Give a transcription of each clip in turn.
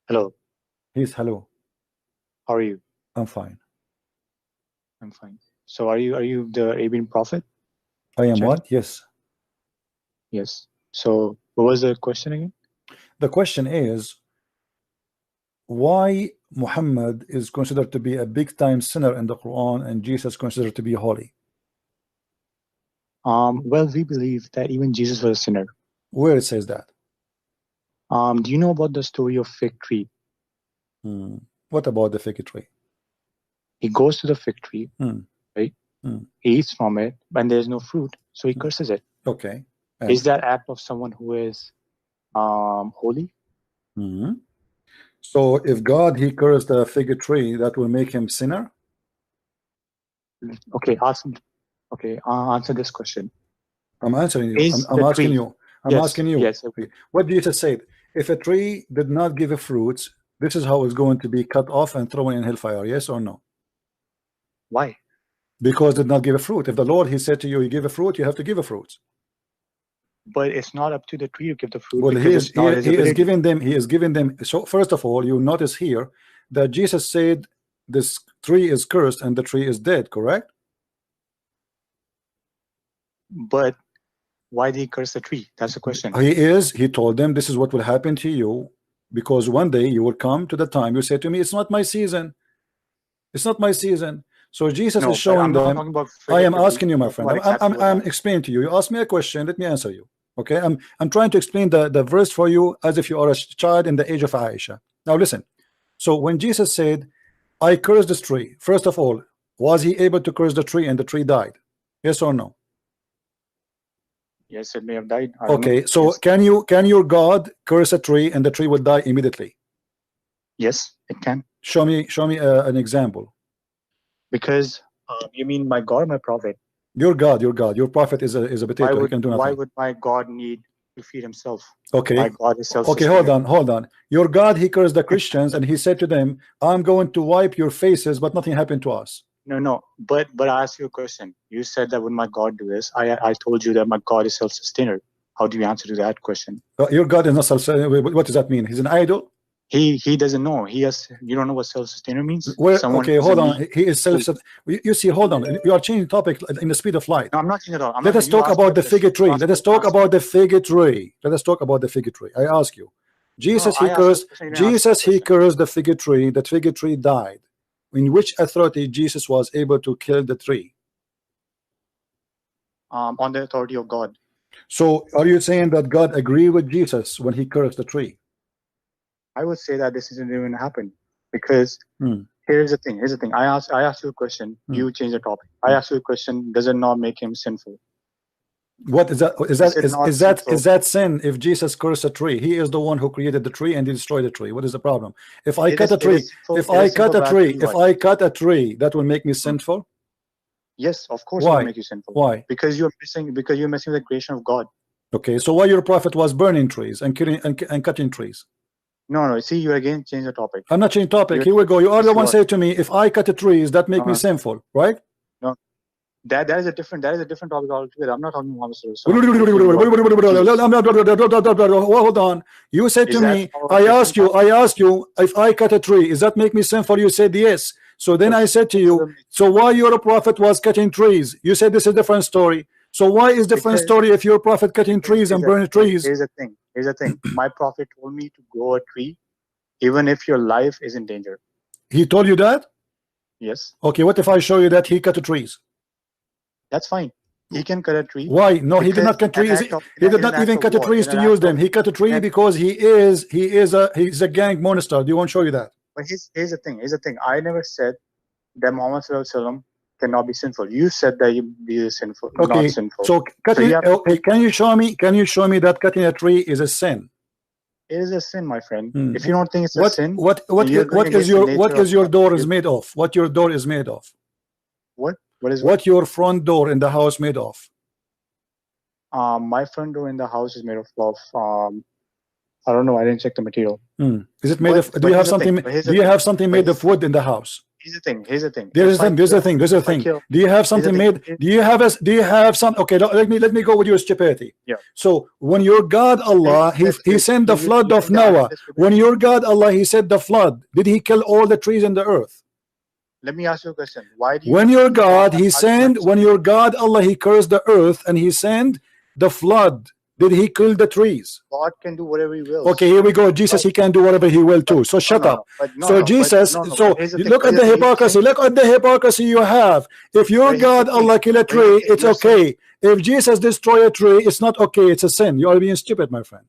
Hello, Yes, hello. how are you? I'm fine. I'm fine. So are you the Arabian Prophet? I am Channel? what? Yes. Yes. So what was the question again? The question is why Muhammad is considered to be a big time sinner in the Quran and Jesus considered to be holy. Well, we believe that even Jesus was a sinner. Where it says that? Do you know about the story of fig tree? What about the fig tree? He goes to the fig tree, right? He eats from it, and there's no fruit, so he curses it. Okay. Is that act of someone who is holy? So if God he cursed the fig tree, that will make him sinner? Okay, answer this question. I'm answering you. Is I'm the asking tree? you. I'm Yes, asking you. yes, okay. What Jesus said? If a tree did not give a fruits, this is how it's going to be cut off and thrown in hellfire. Yes or no? Why? Because it did not give a fruit. If the Lord he said to you, you give a fruit, you have to give a fruit. But it's not up to the tree to give the fruit. Well, because he is giving them. So first of all, you notice here that Jesus said this tree is cursed and the tree is dead, correct? But why did he curse the tree? That's the question. He told them this is what will happen to you, because one day you will come to the time you say to me, it's not my season. It's not my season. So Jesus is showing them. I am asking you, my friend. I'm explaining to you. You ask me a question, let me answer you. Okay, I'm trying to explain the verse for you as if you are a child in the age of Aisha. Now listen. So when Jesus said, I cursed this tree, first of all, was he able to curse the tree and the tree died? Yes or no? Yes, it may have died. Okay, so yes. Can your God curse a tree and the tree will die immediately? Yes, it can. Show me an example. Because you mean my God or my prophet? Your God, your prophet is a potato. He can do nothing. Why would my God need to feed himself? Okay. My God is okay, hold on. Your God, he cursed the Christians and he said to them, I'm going to wipe your faces, but nothing happened to us. No. But I asked you a question. You said that when my God do this, I told you that my God is self-sustainer. How do you answer to that question? Your God is not self-sustainer. What does that mean? He's an idol? He doesn't know. You don't know what self-sustainer means? Okay, hold on. He is self-sustainer. You see, hold on. You are changing topic in the speed of light. No, I'm not changing at all. Let us talk about the fig tree. Let us talk about the fig tree. Let us talk about the fig tree. I ask you. Jesus, he cursed the fig tree. The fig tree died. In which authority Jesus was able to kill the tree? On the authority of God. So are you saying that God agreed with Jesus when he cursed the tree? I would say that this isn't even happen, because here's the thing. I asked you a question. You change the topic. I asked you a question. Does it not make him sinful? What is that? Is that sin? If Jesus cursed a tree, he is the one who created the tree and he destroyed the tree. What is the problem? If I cut a tree, if I cut a tree, that will make me sinful. Yes, of course. Why? It will make you sinful. Why? Because you're messing with the creation of God. Okay, so why your prophet was burning trees and killing and cutting trees? No. See, you again change the topic. I'm not changing topic. Here we go. You are the one say to me, if I cut the trees, that make me sinful, right? No, that is a different topic altogether. I'm not talking about Hold on. You said to me, I asked you if I cut a tree, is that make me sinful? You said yes. So then I said to you, so why your prophet was cutting trees? You said this is a different story. So why is different story if your prophet cutting trees and burning trees? Here's the thing. My prophet told me to grow a tree even if your life is in danger. He told you that? Yes. Okay, what if I show you that he cut the trees? That's fine. He can cut a tree. Why? No, he did not cut trees. He did not even cut the trees to use them. He cut a tree because he's a gang monster. Do you want to show you that? But here's the thing. I never said that Muhammad cannot be sinful. You said that he is sinful. Okay, not sinful. So cutting. Okay, can you show me that cutting a tree is a sin? It is a sin, my friend. If you don't think it's a sin, what is your door is made of? What your door is made of? What your front door in the house made of? My front door in the house is made of I don't know. I didn't check the material. Is it made of? Do you have something? Do you have something made of wood in the house? Here's the thing. Here's the thing. There's the thing. Do you have something made? Do you have some? Okay, let me go with your stupidity. Yeah. So when your God Allah, he sent the flood of Noah. When your God Allah, he said the flood. Did he kill all the trees in the earth? Let me ask you a question. Why do you? When your God, when your God Allah, he cursed the earth and he sent the flood. Did he kill the trees? God can do whatever he will. Okay, here we go. Jesus, he can do whatever he will too. So shut up. So Jesus, look at the hypocrisy. Look at the hypocrisy you have. If your God Allah kill a tree, it's okay. If Jesus destroy a tree, it's not okay. It's a sin. You are being stupid, my friend.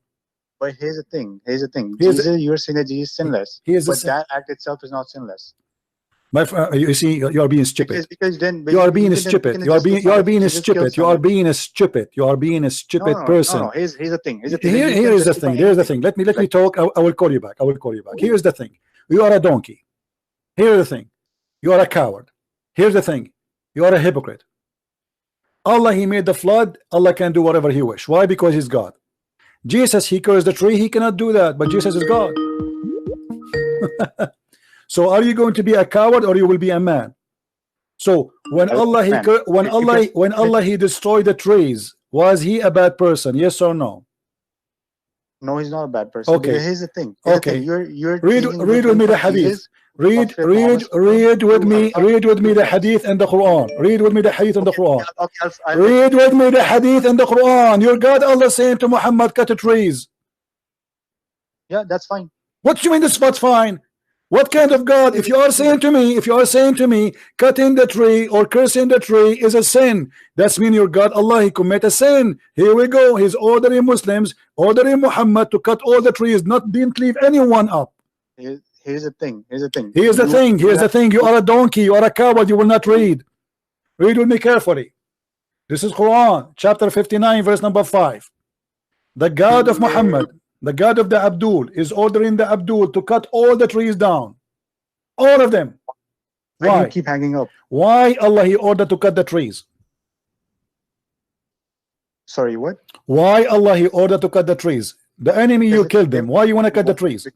But here's the thing. Jesus, you're saying that Jesus is sinless. But that act itself is not sinless. My friend, you see, you are being stupid. Because then you are being stupid. You are being a stupid. You are being a stupid. You are being a stupid person. No. Here's the thing. Here is the thing. Here's the thing. Let me talk. I will call you back. Here's the thing. You are a donkey. Here's the thing. You are a coward. Here's the thing. You are a hypocrite. Allah, he made the flood. Allah can do whatever he wish. Why? Because he's God. Jesus, he cursed the tree. He cannot do that. But Jesus is God. So are you going to be a coward or you will be a man? So when Allah he destroyed the trees, was he a bad person? Yes or no? No, he's not a bad person. Okay. Here's the thing. You're read with me the hadith. Read with me the hadith and the Quran. Read with me the hadith and the Quran. Read with me the hadith and the Quran. Your God Allah saying to Muhammad, cut the trees. Yeah, that's fine. What you mean this what's fine? What kind of God? If you are saying to me, cutting the tree or cursing the tree is a sin, that's mean your God Allah, he commit a sin. Here we go. He's ordering Muslims, ordering Muhammad to cut all the trees, didn't leave anyone up. Here's the thing. You are a donkey. You are a coward. You will not read. Read with me carefully. This is Quran, chapter 59, verse number 5. The God of Muhammad, the God of the Abdul, is ordering the Abdul to cut all the trees down, all of them. Why? You keep hanging up. Why Allah he ordered to cut the trees? Sorry, what? Why Allah he ordered to cut the trees? The enemy, you killed them. Why you want to cut the trees?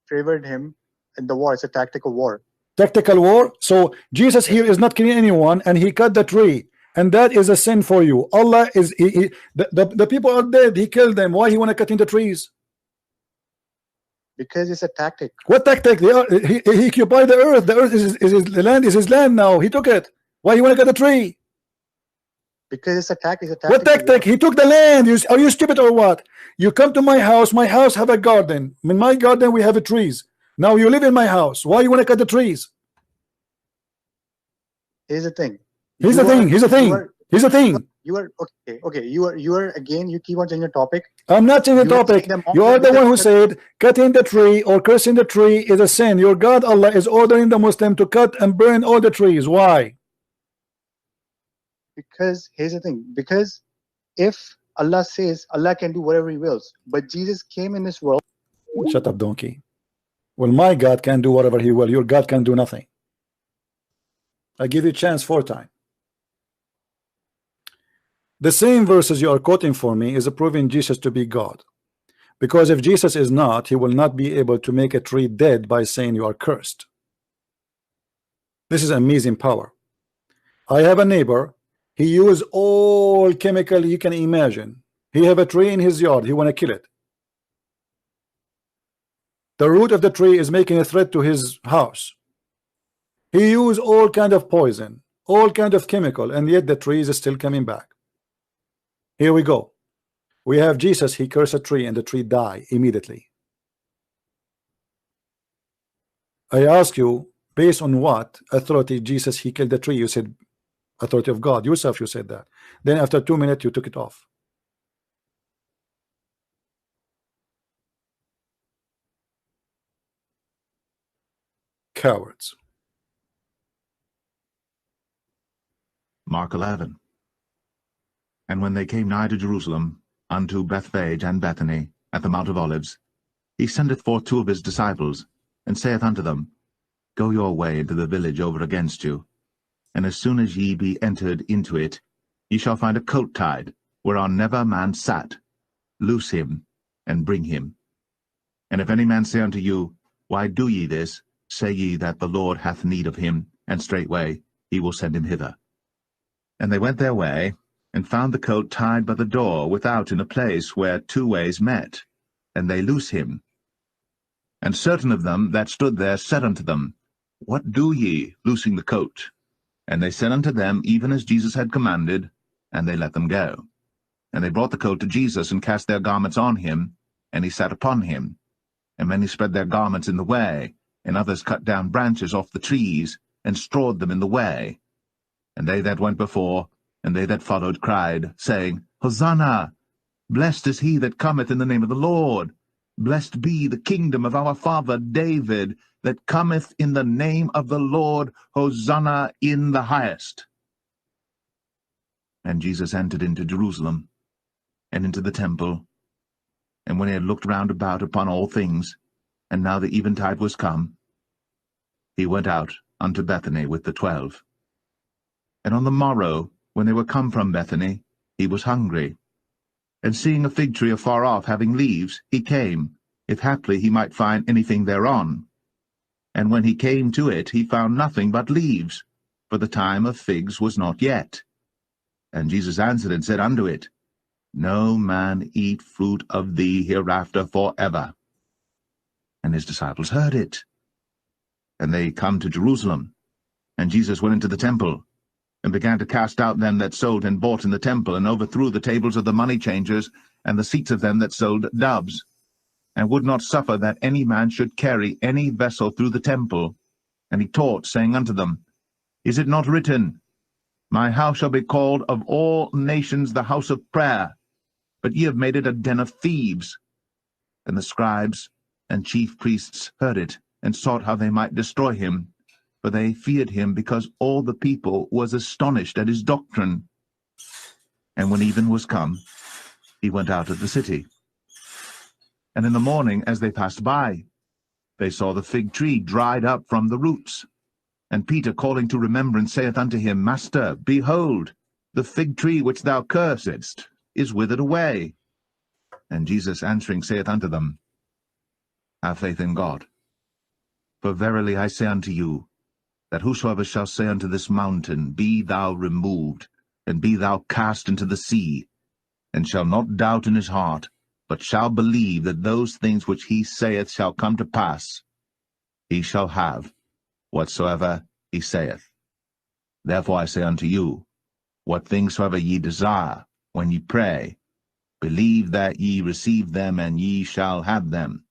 Favored him in the war. It's a tactical war. Tactical war. So Jesus here is not killing anyone, and he cut the tree. And that is a sin for you. Allah is the people are dead. He killed them. Why he want to cut in the trees? Because it's a tactic. What tactic? He occupied the earth. The earth is his land now. He took it. Why he want to cut the tree? Because it's a tactic. What tactic? He took the land. Are you stupid or what? You come to my house. My house have a garden. In my garden we have trees. Now you live in my house. Why you want to cut the trees? Here's the thing. Here's the thing. You are okay. You are again. You keep on changing the topic. I'm not changing the topic. You are the one who said cutting the tree or cursing the tree is a sin. Your God Allah is ordering the Muslim to cut and burn all the trees. Why? Because here's the thing. Because if Allah says Allah can do whatever He wills, but Jesus came in this world. Shut up, donkey. Well, my God can do whatever He will. Your God can do nothing. I give you a chance 4 times. The same verses you are quoting for me is proving Jesus to be God. Because if Jesus is not, he will not be able to make a tree dead by saying you are cursed. This is amazing power. I have a neighbor. He used all chemical you can imagine. He have a tree in his yard. He want to kill it. The root of the tree is making a threat to his house. He used all kind of poison, all kind of chemical, and yet the tree is still coming back. Here we go. We have Jesus. He cursed a tree and the tree died immediately. I ask you, based on what authority Jesus he killed the tree? You said authority of God. Yourself you said that. Then after 2 minutes you took it off. Cowards. Mark 11. And when they came nigh to Jerusalem, unto Bethphage and Bethany, at the Mount of Olives, he sendeth forth 2 of his disciples, and saith unto them, Go your way into the village over against you, and as soon as ye be entered into it, ye shall find a colt tied, whereon never man sat. Loose him, and bring him. And if any man say unto you, Why do ye this? Say ye that the Lord hath need of him, and straightway he will send him hither. And they went their way, and found the colt tied by the door without in a place where two ways met, and they loose him. And certain of them that stood there said unto them, What do ye, loosing the colt? And they said unto them even as Jesus had commanded, and they let them go. And they brought the colt to Jesus, and cast their garments on him, and he sat upon him. And many spread their garments in the way, and others cut down branches off the trees, and strawed them in the way. And they that went before, and they that followed, cried, saying, Hosanna! Blessed is he that cometh in the name of the Lord. Blessed be the kingdom of our father David, that cometh in the name of the Lord. Hosanna in the highest. And Jesus entered into Jerusalem, and into the temple. And when he had looked round about upon all things, and now the eventide was come, he went out unto Bethany with the 12. And on the morrow, when they were come from Bethany, he was hungry. And seeing a fig tree afar off having leaves, he came, if haply he might find anything thereon. And when he came to it, he found nothing but leaves, for the time of figs was not yet. And Jesus answered and said unto it, No man eat fruit of thee hereafter forever. And his disciples heard it. And they come to Jerusalem. And Jesus went into the temple, and began to cast out them that sold and bought in the temple, and overthrew the tables of the money changers, and the seats of them that sold doves, and would not suffer that any man should carry any vessel through the temple. And he taught, saying unto them, Is it not written, My house shall be called of all nations the house of prayer, but ye have made it a den of thieves? And the scribes and chief priests heard it, and sought how they might destroy him, for they feared him, because all the people was astonished at his doctrine. And when even was come, he went out of the city. And in the morning, as they passed by, they saw the fig tree dried up from the roots. And Peter, calling to remembrance, saith unto him, Master, behold, the fig tree which thou cursedst is withered away. And Jesus answering saith unto them, Have faith in God. For verily I say unto you, that whosoever shall say unto this mountain, Be thou removed, and be thou cast into the sea, and shall not doubt in his heart, but shall believe that those things which he saith shall come to pass, he shall have whatsoever he saith. Therefore I say unto you, what things soever ye desire, when ye pray, believe that ye receive them, and ye shall have them.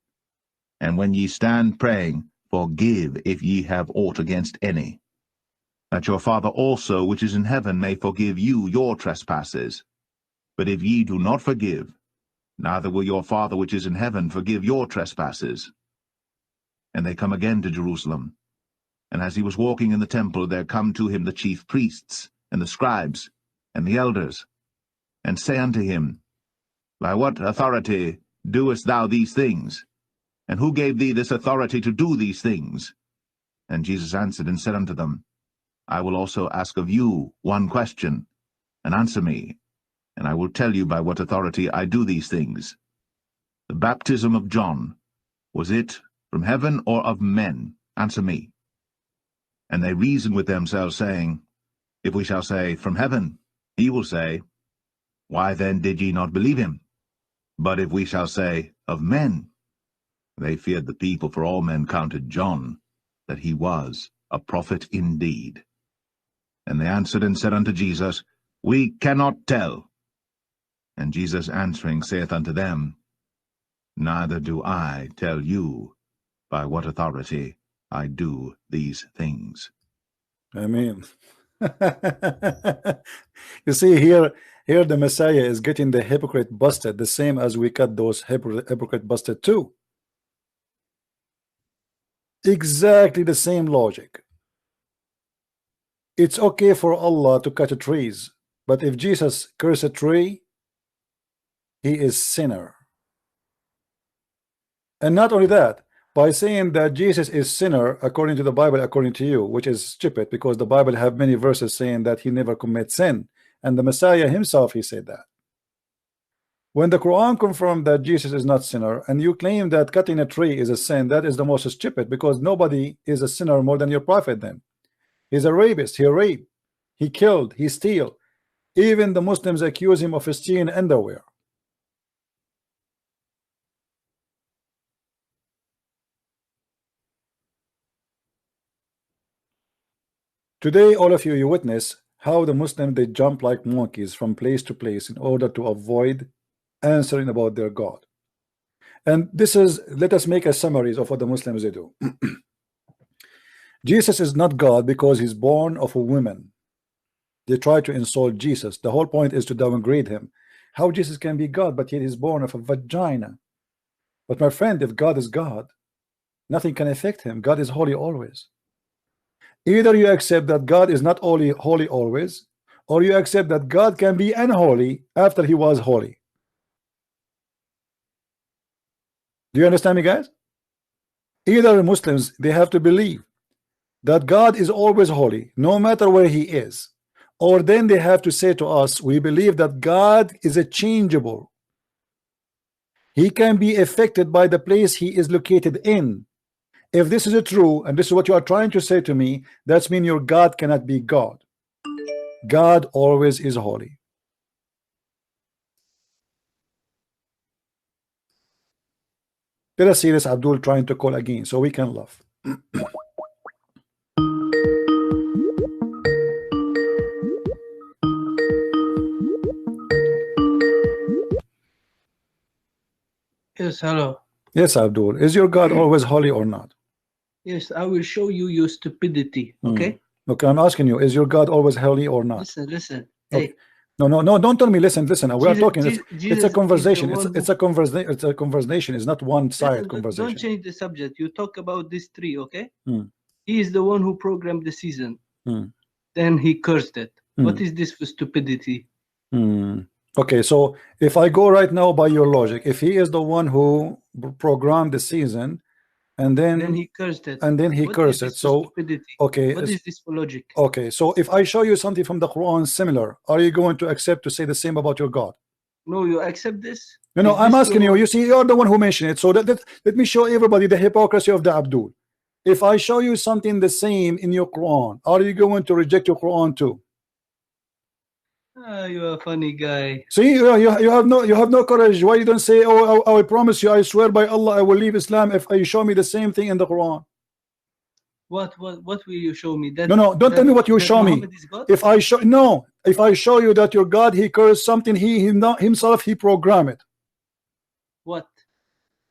And when ye stand praying, forgive if ye have aught against any, that your Father also which is in heaven may forgive you your trespasses. But if ye do not forgive, neither will your Father which is in heaven forgive your trespasses. And they come again to Jerusalem. And as he was walking in the temple, there come to him the chief priests, and the scribes, and the elders, and say unto him, By what authority doest thou these things? And who gave thee this authority to do these things? And Jesus answered and said unto them, I will also ask of you one question, and answer me, and I will tell you by what authority I do these things. The baptism of John, was it from heaven or of men? Answer me. And they reason with themselves, saying, If we shall say, From heaven, he will say, Why then did ye not believe him? But if we shall say, Of men, they feared the people, for all men counted John, that he was a prophet indeed. And they answered and said unto Jesus, We cannot tell. And Jesus answering saith unto them, Neither do I tell you by what authority I do these things. Amen. You see, here the Messiah is getting the hypocrite busted, the same as we cut those hypocrite busted too. Exactly the same logic. It's okay for Allah to cut trees, but if Jesus curse a tree, he is sinner. And not only that, by saying that Jesus is sinner according to the Bible, according to you, which is stupid, because the Bible have many verses saying that he never commits sin, and the Messiah himself, he said that. When the Quran confirmed that Jesus is not sinner, and you claim that cutting a tree is a sin, that is the most stupid, because nobody is a sinner more than your prophet. Then he's a rapist, he raped, he killed, he steal. Even the Muslims accuse him of stealing underwear. Today, all of you, you witness how the Muslims, they jump like monkeys from place to place in order to avoid answering about their God. And this is, let us make a summary of what the Muslims they do. Jesus is not God because he's born of a woman. They try to insult Jesus. The whole point is to downgrade him. How Jesus can be God, but yet he's born of a vagina? But my friend, if God is God, nothing can affect him. God is holy always. Either you accept that God is not only holy always, or you accept that God can be unholy after he was holy. Do you understand me, guys? Either Muslims, they have to believe that God is always holy, no matter where he is, or then they have to say to us, we believe that God is a changeable. He can be affected by the place he is located in. If this is true, and this is what you are trying to say to me, that means your God cannot be God. God always is holy. Let us see this Abdul trying to call again so we can laugh. Yes, hello. Yes, Abdul. Is your God always holy or not? Yes, I will show you your stupidity. Okay? Okay, I'm asking you, is your God always holy or not? Listen. Okay. Hey. No, don't tell me listen. We are talking. It's a conversation. It's a conversation. It's not one-sided conversation. Don't change the subject. You talk about this tree, okay? He is the one who programmed the season. Then he cursed it. What is this for stupidity? Okay, so if I go right now by your logic, if he is the one who programmed the season, and then he cursed it, and then he cursed it, so stupidity? Okay, what is this for logic? Okay, so if I show you something from the Quran similar, are you going to accept to say the same about your God? No, you accept this? No, I'm asking you. You see, you're the one who mentioned it. So let me show everybody the hypocrisy of the Abdul. If I show you something the same in your Quran, are you going to reject your Quran too? You're a funny guy. See, you have no courage. Why you don't say, oh, I promise you, I swear by Allah, I will leave Islam if you show me the same thing in the Quran? What will you show me? That, no, don't tell me what you show me. If I show you that your God, he cursed something, he himself he programmed it. What?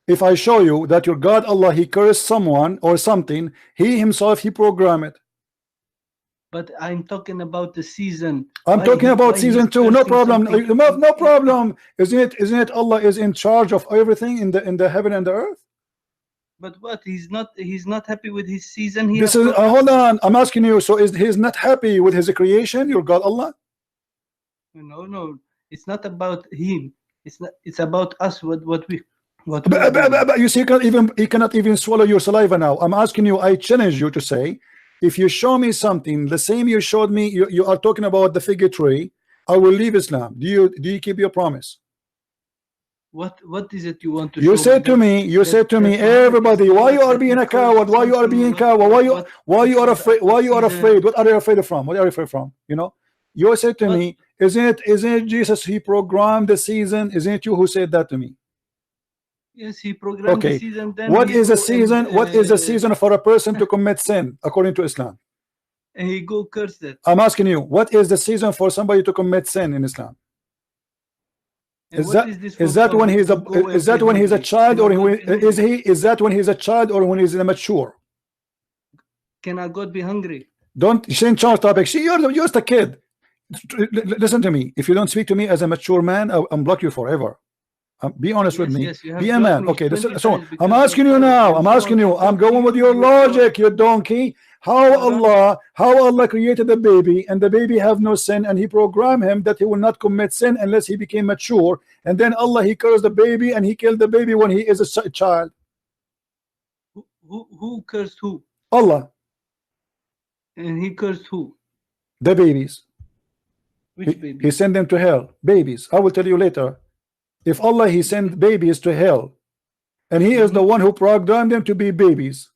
If I show you that your God Allah, he cursed someone or something, he himself he programmed it. But I'm talking about the season. I'm talking about season 2. No problem. No problem. Isn't it Allah is in charge of everything in the heaven and the earth? But what? He's not happy with his season. This is hold on. I'm asking you. So he's not happy with his creation? Your God Allah? No. It's not about him. It's about us. What you see, he cannot even swallow your saliva now. I'm asking you. I challenge you to say, if you show me something the same you showed me, you are talking about the fig tree, I will leave Islam. Do you keep your promise? What is it you want to you show said me? You said to me, everybody, why you are being a coward? Why you are being coward? Why you are afraid? Why you are afraid? What are you afraid from? What are you afraid from? You know, you said to me, isn't it Jesus? He programmed the season. Isn't it you who said that to me? Yes, he programmed the season. Then what is a season? What is a season for a person to commit sin according to Islam? And he go curse it. I'm asking you, what is the season for somebody to commit sin in Islam? Is that when he's a child, or is that when he's a child, or when he's immature? Cannot God be hungry? Don't change topic. See, you're just a kid. Listen to me. If you don't speak to me as a mature man, I'll block you forever. Be honest with me. Be a man. Okay, so I'm asking you now. I'm going with your logic, you donkey. How Allah created the baby, and the baby have no sin, and he programmed him that he will not commit sin unless he became mature, and then Allah he cursed the baby and he killed the baby when he is a child. Who cursed who? Allah. And he cursed who? The babies. Which baby? He sent them to hell. Babies. I will tell you later. if Allah he sent babies to hell, and he is the one who programmed them to be babies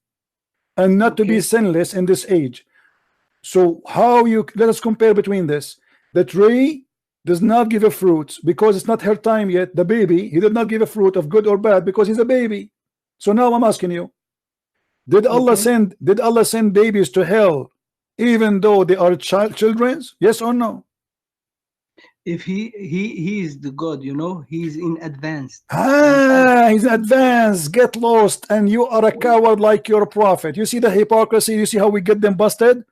and not to be sinless in this age, so how you let us compare between this? The tree does not give a fruit because it's not her time yet. The baby, he did not give a fruit of good or bad because he's a baby. So now I'm asking you, did Allah send babies to hell even though they are children's? Yes or no? If he is the God, you know, he's in advance. He's advanced. Get lost, and you are a coward like your prophet. You see the hypocrisy? You see how we get them busted?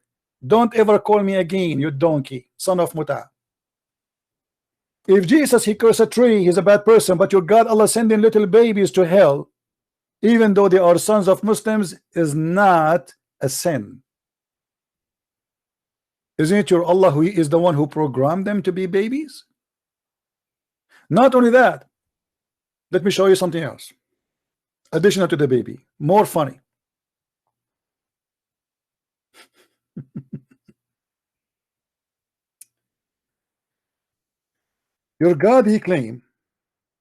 Don't ever call me again, you donkey, son of Muta. If Jesus he cursed a tree, he's a bad person, but your God Allah sending little babies to hell even though they are sons of Muslims is not a sin. Isn't it your Allah who is the one who programmed them to be babies? Not only that, let me show you something else additional to the baby, more funny. Your God he claimed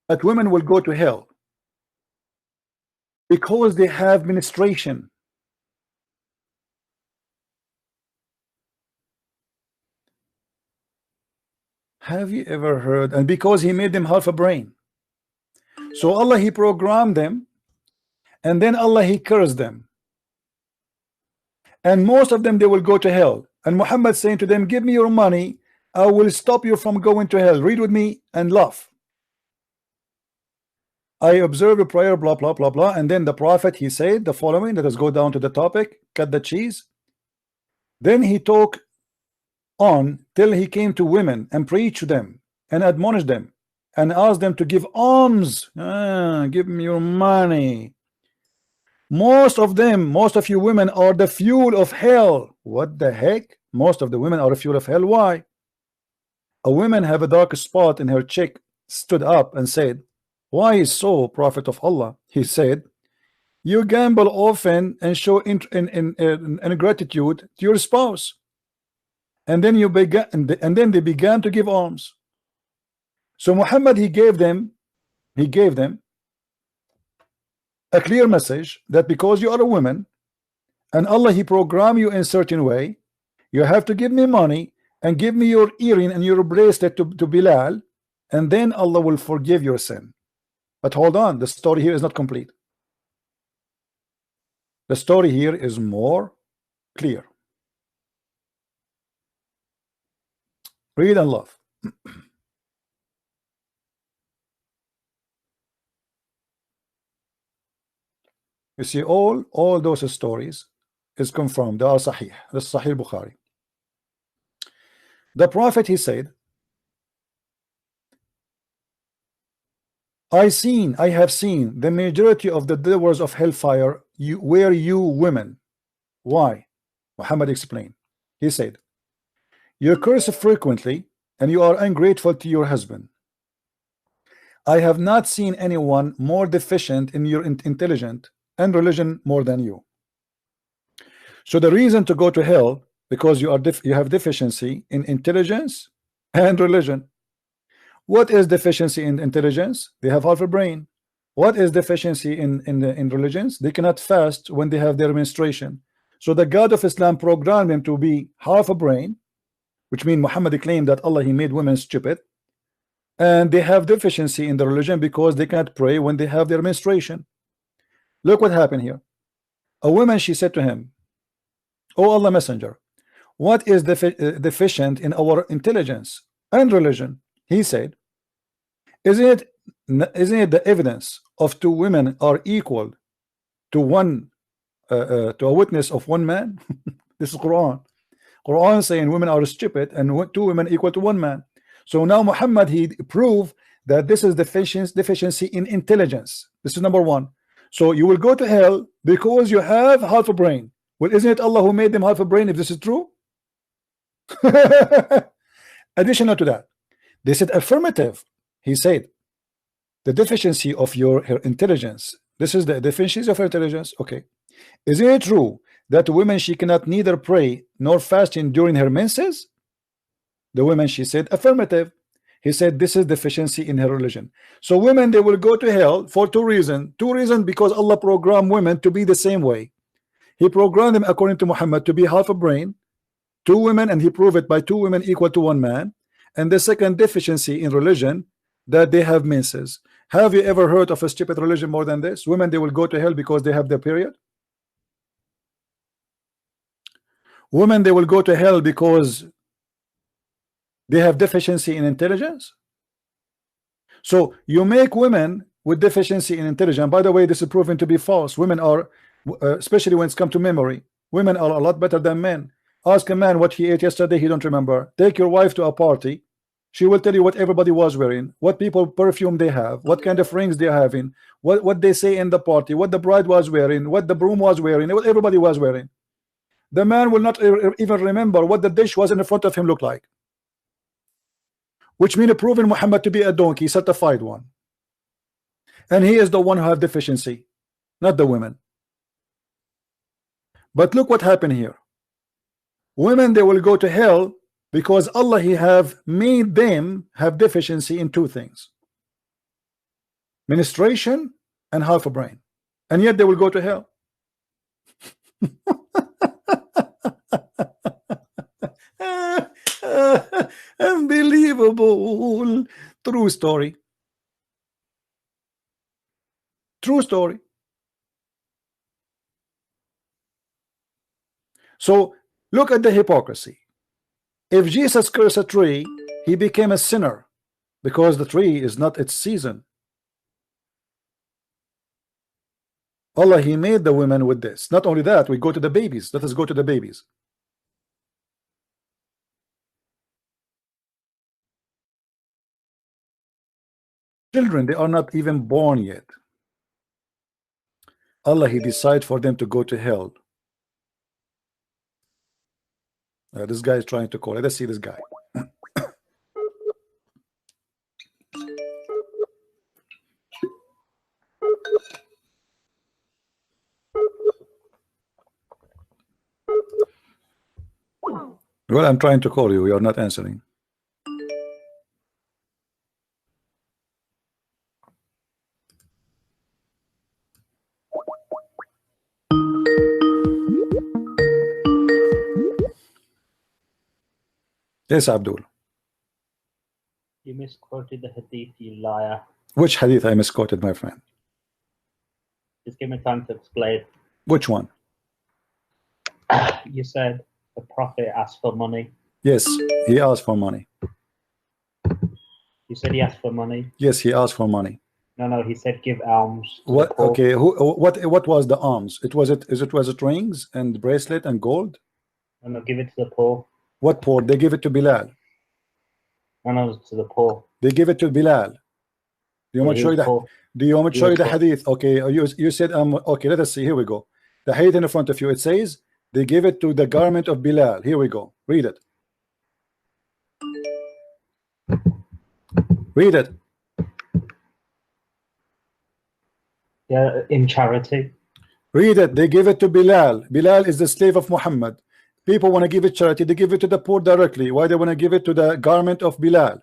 that women will go to hell because they have menstruation. Have you ever heard? And because he made them half a brain, so Allah he programmed them, and then Allah he cursed them, and most of them they will go to hell. And Muhammad saying to them, give me your money, I will stop you from going to hell. Read with me and laugh. I observe a prayer, blah blah blah blah, and then the prophet he said the following. Let us go down to the topic, cut the cheese. Then he talked on till he came to women and preached to them and admonished them and asked them to give alms. Give me your money. Most of them, most of you women are the fuel of hell. What the heck? Most of the women are the fuel of hell. Why? A woman have a dark spot in her cheek, stood up and said, why is so, Prophet of Allah? He said, you gamble often and show ingratitude to your spouse. And then they began to give alms. So Muhammad he gave them a clear message that because you are a woman and Allah he programmed you in a certain way, you have to give me money and give me your earring and your bracelet to Bilal, and then Allah will forgive your sin. But hold on, the story here is not complete. The story here is more clear. Read and love. You see, all those stories is confirmed. They are Sahih. The Sahih Bukhari. The Prophet he said, I have seen the majority of the doors of hellfire were you women. Why? Muhammad explained. He said, you curse frequently and you are ungrateful to your husband. I have not seen anyone more deficient in your intelligence and religion more than you. So the reason to go to hell because you have deficiency in intelligence and religion. What is deficiency in intelligence? They have half a brain. What is deficiency in religions? They cannot fast when they have their menstruation. So the God of Islam programmed them to be half a brain, which means Muhammad claimed that Allah he made women stupid, and they have deficiency in the religion because they cannot pray when they have their menstruation. Look what happened here. A woman she said to him, "O Allah Messenger, what is deficient in our intelligence and religion?" He said, Isn't it the evidence of two women are equal to to a witness of one man? This is Quran saying women are stupid and two women equal to one man. So now Muhammad he proved that this is deficiency in intelligence. This is number one. So you will go to hell because you have half a brain. Well, isn't it Allah who made them half a brain if this is true? Additional to that, they said affirmative. He said the deficiency of her intelligence. This is the deficiency of her intelligence. Okay, isn't it true that women she cannot neither pray nor fasting during her menses? The woman she said affirmative. He said this is deficiency in her religion. So women, they will go to hell for two reasons. Because Allah programmed women to be the same way. He programmed them according to Muhammad to be half a brain, two women, and he proved it by two women equal to one man. And the second deficiency in religion, that they have menses. Have you ever heard of a stupid religion more than this? Women, they will go to hell because they have their period. Women, they will go to hell because they have deficiency in intelligence. So you make women with deficiency in intelligence. By the way, this is proven to be false. Women are, especially when it's come to memory, women are a lot better than men. Ask a man what he ate yesterday, he don't remember. Take your wife to a party, she will tell you what everybody was wearing, what people perfume they have, what kind of rings they're having, what they say in the party, what the bride was wearing, what the broom was wearing, what everybody was wearing. The man will not even remember what the dish was in front of him looked like. Which means proving Muhammad to be a donkey, certified one. And he is the one who have deficiency, not the women. But look what happened here. Women, they will go to hell because Allah, He have made them have deficiency in two things: menstruation and half a brain. And yet they will go to hell. Unbelievable. True story. True story. So look at the hypocrisy. If Jesus cursed a tree, he became a sinner because the tree is not its season. Allah, He made the women with this. Not only that, we go to the babies. Let us go to the babies. Children, they are not even born yet. Allah, He decided for them to go to hell. This guy is trying to call. Let us see this guy. Well, I'm trying to call you. You are not answering. Yes, Abdul. You misquoted the hadith, you liar. Which hadith I misquoted, my friend? Just give me time to explain. Which one? You said the prophet asked for money. Yes, he asked for money. You said he asked for money. Yes, he asked for money. No, he said give alms. What? Okay, what was the alms? Was it rings and bracelet and gold? No, give it to the poor. What poor? They give it to Bilal. No, to the poor. They give it to Bilal. Do you want me to show you the? Do you want me to show you the hadith? Okay, you said okay. Let us see. Here we go. The hadith in front of you. It says they give it to the garment of Bilal. Here we go. Read it. Read it. Yeah, in charity. Read it. They give it to Bilal. Bilal is the slave of Muhammad. People want to give it charity. They give it to the poor directly. Why they want to give it to the garment of Bilal?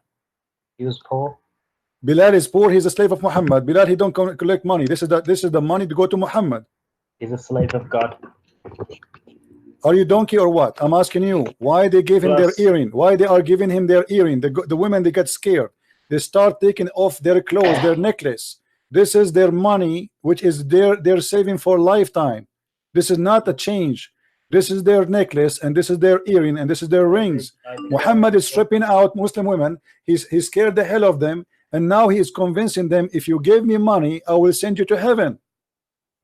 He was poor. Bilal is poor. He's a slave of Muhammad. Bilal, he don't collect money. This is the money to go to Muhammad. He's a slave of God. Are you donkey or what? I'm asking you. Why they gave him their earring? Why they are giving him their earring? The women, they get scared. They start taking off their clothes, their necklace. This is their money, which is they're saving for lifetime. This is not a change. This is their necklace, and this is their earring, and this is their rings. Muhammad is stripping out Muslim women. He scared the hell of them, and now he is convincing them, if you give me money, I will send you to heaven.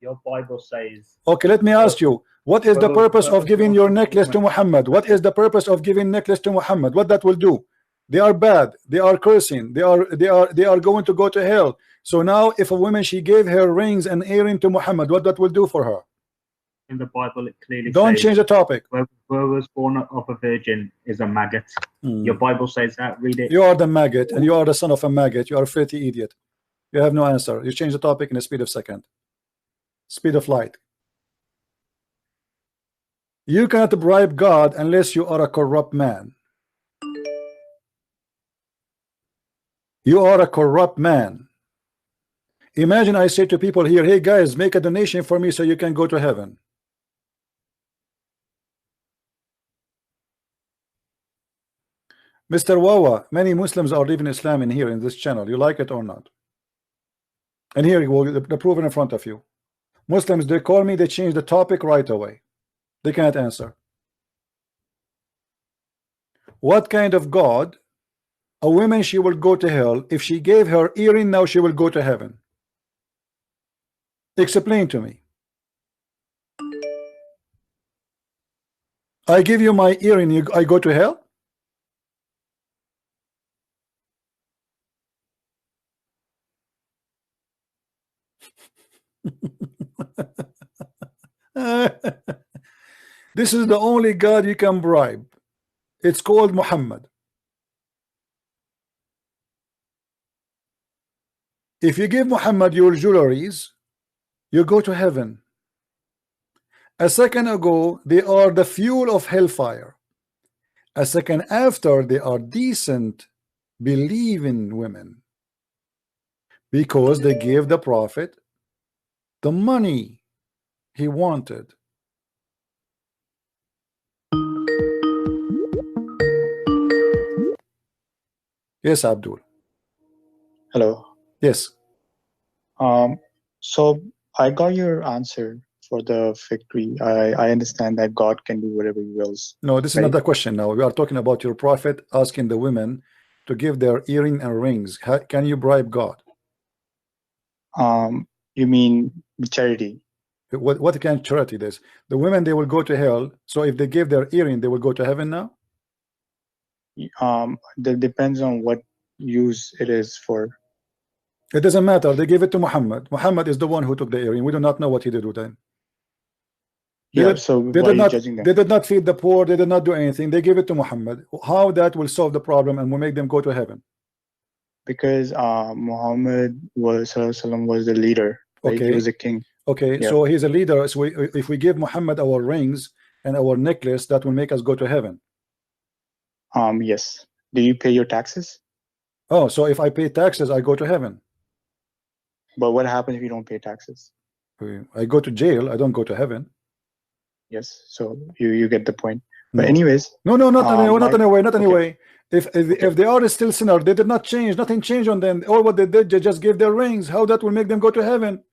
Your Bible says. Okay, let me ask you, what is the purpose of giving your necklace to Muhammad? What is the purpose of giving necklace to Muhammad? What that will do? They are bad. They are cursing. They are going to go to hell. So now, if a woman, she gave her rings and earring to Muhammad, what that will do for her? In the Bible, it clearly don't says, change the topic. Whoever was born of a virgin is a maggot. Your Bible says that. Read it. You are the maggot, and you are the son of a maggot. You are a filthy idiot. You have no answer. You change the topic in the speed of second. Speed of light. You cannot bribe God unless you are a corrupt man. You are a corrupt man. Imagine I say to people here, hey guys, make a donation for me so you can go to heaven. Mr. Wawa, many Muslims are leaving Islam in here in this channel. You like it or not? And here you will the proof in front of you. Muslims, they call me, they change the topic right away. They cannot answer. What kind of God? A woman, she will go to hell. If she gave her earring, now she will go to heaven. Explain to me. I give you my earring, I go to hell? This is the only God you can bribe. It's called Muhammad. If you give Muhammad your jewelries, you go to heaven. A second ago, they are the fuel of hellfire. A second after, they are decent, believing women, because they gave the prophet the money he wanted. Yes, Abdul. Hello. Yes. So I got your answer for the fig tree. I understand that God can do whatever he wills. No, this is not the question now. We are talking about your prophet asking the women to give their earring and rings. Can you bribe God? You mean charity? What kind of charity this? The women, they will go to hell. So if they give their earring, they will go to heaven now? That depends on what use it is for. It doesn't matter. They gave it to Muhammad. Muhammad is the one who took the earring. We do not know what he did with them. So why are you judging them? They did not feed the poor. They did not do anything. They gave it to Muhammad. How that will solve the problem and will make them go to heaven? Because Muhammad was the leader. Right? Okay. He was a king. Okay, yeah. So he's a leader. So if we give Muhammad our rings and our necklace, that will make us go to heaven. Yes. Do you pay your taxes? Oh, so if I pay taxes, I go to heaven. But what happens if you don't pay taxes? I go to jail. I don't go to heaven. Yes. So you get the point. But anyways. No, not anyway. If they are still sinner, they did not change. Nothing changed on them. All what they did, they just gave their rings. How that will make them go to heaven?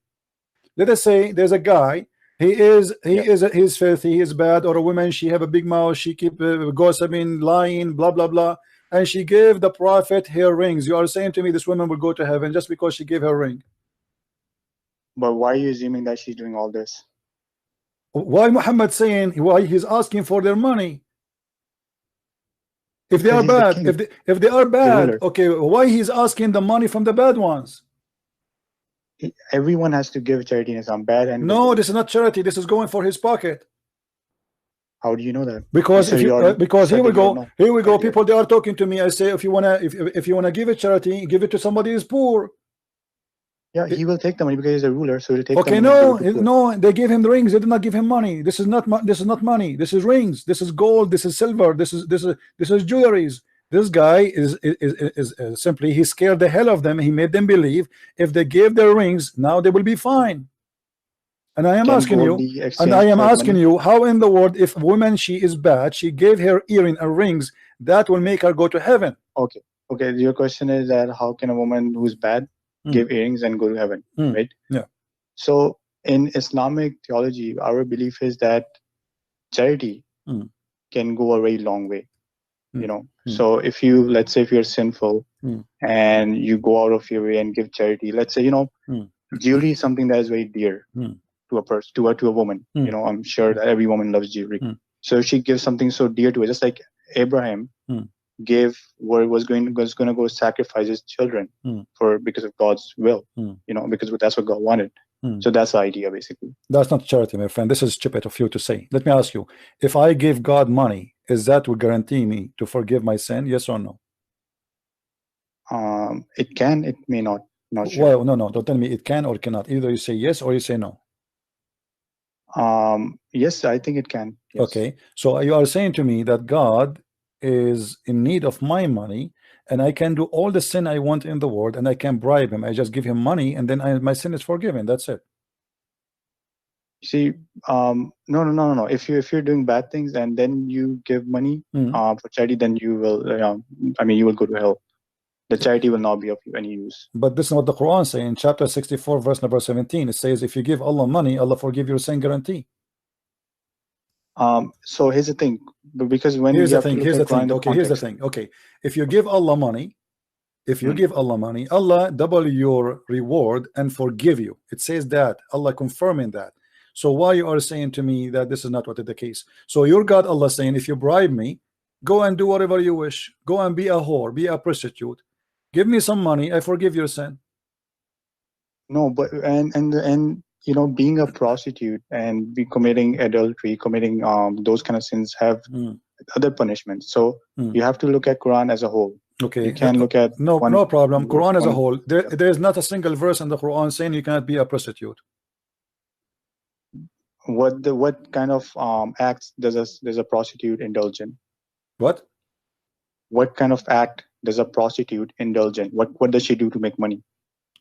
Let us say there's a guy. He's filthy. He is bad. Or a woman. She have a big mouth. She keep gossiping, lying, blah blah blah. And she gave the prophet her rings. You are saying to me this woman will go to heaven just because she gave her ring? But why are you assuming that she's doing all this? Why Muhammad saying why he's asking for their money? If they are bad, if they are bad, okay, why he's asking the money from the bad ones? Everyone has to give charity in Islam, bad and no, good. This is not charity. This is going for his pocket. How do you know that? Because here we go. People, they are talking to me. I say, if you wanna give a charity, give it to somebody who's poor. Yeah, he will take the money because he's a ruler, so he'll take. Okay, no, they gave him the rings. They did not give him money. This is not money. This is rings. This is gold. This is silver. This is jewelries. This guy is simply, he scared the hell of them. He made them believe if they gave their rings, now they will be fine. And I am asking you, how in the world, if woman, she is bad, she gave her earring and rings, that will make her go to heaven? Okay. Your question is that how can a woman who's bad give earrings and go to heaven, right? Yeah. So in Islamic theology, our belief is that charity can go a very long way. You know, so if you, let's say if you're sinful and you go out of your way and give charity, let's say, jewelry is something that is very dear to a person, to a woman. I'm sure that every woman loves jewelry. So if she gives something so dear to her, just like Abraham was going to go sacrifice his children because of God's will, because that's what God wanted. So that's the idea, basically. That's not charity, my friend. This is stupid of you to say. Let me ask you, if I give God money, is that will guarantee me to forgive my sin? Yes or no? It can, it may not. Not sure. Well, no, don't tell me it can or cannot. Either you say yes or you say no. Yes, I think it can. Yes. Okay, so you are saying to me that God is in need of my money, and I can do all the sin I want in the world, and I can bribe him. I just give him money, and then my sin is forgiven. That's it. See, no. If you're doing bad things and then you give money for charity, then you will, you will go to hell. The charity will not be of any use. But this is what the Quran says in chapter 64, verse number 17. It says, if you give Allah money, Allah forgive your sin guarantee. So here's the thing, because when here's the thing. Okay, if you give Allah money, Allah double your reward and forgive you. It says that, Allah confirming that. So why you are saying to me that this is not what is the case? So your God, Allah, saying, if you bribe me, go and do whatever you wish. Go and be a whore, be a prostitute. Give me some money, I forgive your sin. No, but and being a prostitute and be committing adultery, committing those kind of sins have other punishments. So you have to look at Quran as a whole. Okay, you can't look at no problem. Quran as a whole. There is not a single verse in the Quran saying you cannot be a prostitute. What kind of acts does a prostitute indulge in? What kind of act does a prostitute indulge in? What does she do to make money?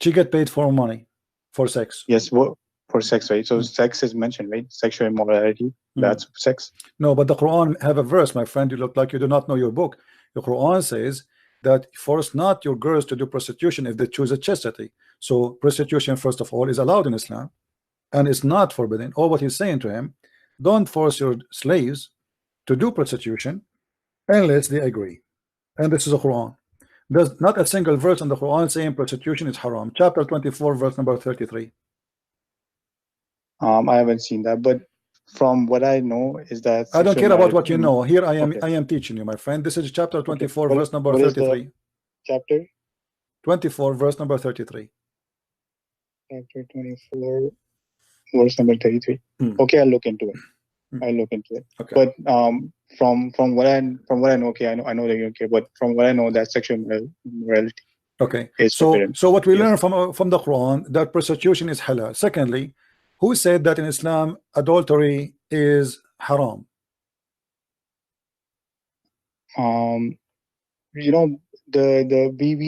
She get paid for money, for sex. Yes, for sex, right? So sex is mentioned, right? Sexual immorality, that's sex. No, but the Quran have a verse, my friend. You look like you do not know your book. The Quran says that force not your girls to do prostitution if they choose a chastity. So prostitution, first of all, is allowed in Islam, and it's not forbidden. Or what he's saying to him, don't force your slaves to do prostitution unless they agree. And this is the Quran. There's not a single verse in the Quran saying prostitution is haram. Chapter 24, verse number 33. I haven't seen that, but from what I know is that I don't care about what you know. Here I am teaching you, my friend. This is chapter 24, verse number 33. Chapter 24, verse number 33. Chapter 24, verse number 33. Okay, I'll look into it. Okay. But from what I know, okay, I know that you're okay, but from what I know, that sexual morality. Okay. So what we learn from the Quran, that prostitution is halal. Secondly, who said that in Islam adultery is haram? We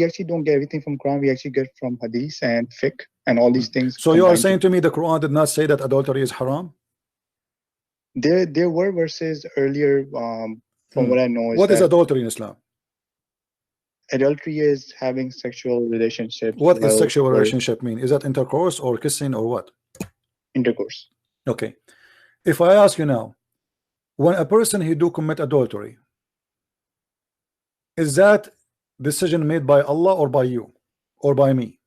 actually don't get everything from Quran. We actually get from hadith and fiqh and all these things. So you are saying to me the Quran did not say that adultery is haram? There were verses earlier, from what I know. What is adultery in Islam? Adultery is having sexual relationships. What does sexual relationship mean? Is that intercourse or kissing or what? Intercourse. Okay. If I ask you now, when a person he do commit adultery, is that decision made by Allah or by you or by me?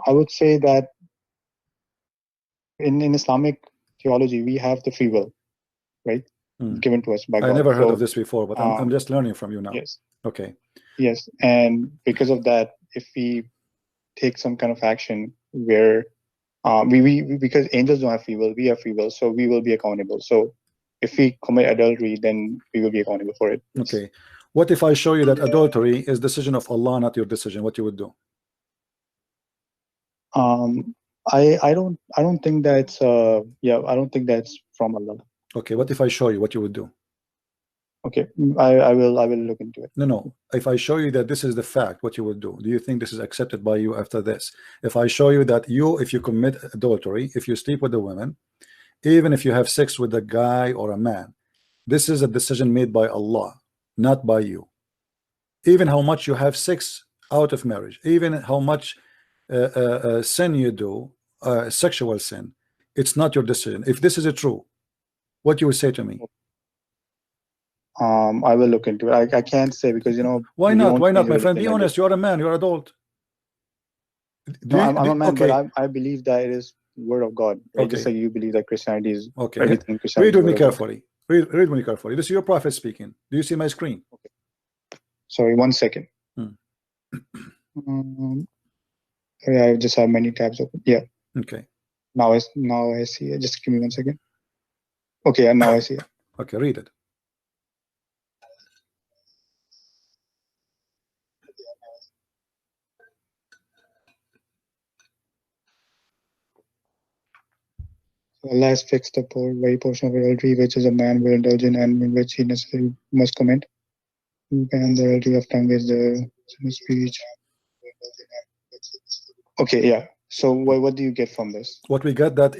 I would say that in Islamic theology we have the free will, right? Given to us by God. I never heard of this before, but I'm just learning from you now. Yes. Okay. Yes, and because of that, if we take some kind of action where because angels don't have free will, we have free will, so we will be accountable. So if we commit adultery, then we will be accountable for it. Okay. What if I show you that adultery is decision of Allah, not your decision? What you would do? I don't think that's I don't think that's from Allah. Okay. What if I show you what you would do? Okay, I will look into it. No. If I show you that this is the fact, what you would do? Do you think this is accepted by you after this? If I show you that if you commit adultery, if you sleep with a woman, even if you have sex with a guy or a man, this is a decision made by Allah, not by you. Even how much you have sex out of marriage, even how much sin you do, sexual sin, it's not your decision. If this is true, what you would say to me? I will look into it. I can't say because why not, my friend? Be honest. You are a man, you are adult. I'm a man, okay. But I believe that it is word of God, right? Okay. Just like you believe that Christianity is everything. Read with me carefully. Read with me carefully. This is your prophet speaking. Do you see my screen? Okay. Sorry, 1 second. I just have many tabs open. Yeah. Okay. Now I see it. Just give me 1 second. Okay, and now I see it. Okay, read it. Allah has fixed the very portion of adultery which is a man will indulge in and in which he necessarily must commit. And the adultery of tongue is the speech. Okay, yeah. So what do you get from this? What we get that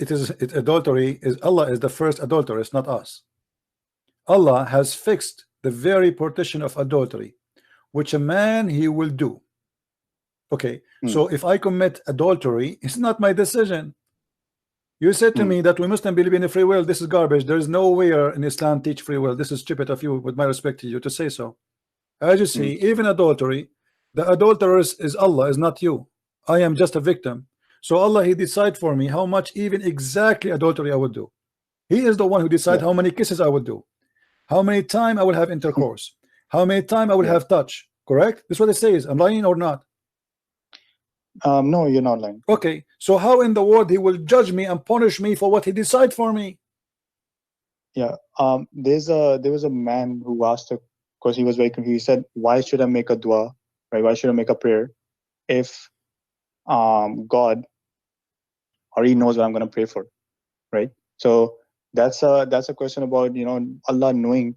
adultery is Allah is the first adulteress, not us. Allah has fixed the very partition of adultery, which a man he will do. Okay, so if I commit adultery, it's not my decision. You said to me that we Muslims believe in a free will. This is garbage. There is nowhere in Islam teach free will. This is stupid of you, with my respect to you, to say so. As you see, even adultery, the adulteress is Allah, is not you. I am just a victim. So Allah, he decide for me how much, even exactly adultery I would do. He is the one who decide how many kisses I would do, how many time I will have intercourse, how many time I will have touch. Correct? This is what it says. I'm lying or not? No, you're not lying. Okay, so how in the world he will judge me and punish me for what he decide for me? Yeah. There was a man who asked, because he was very confused. He said, why should I make a dua, right? Why should I make a prayer if God already knows what I'm going to pray for, right? So that's a question about, you know, Allah knowing.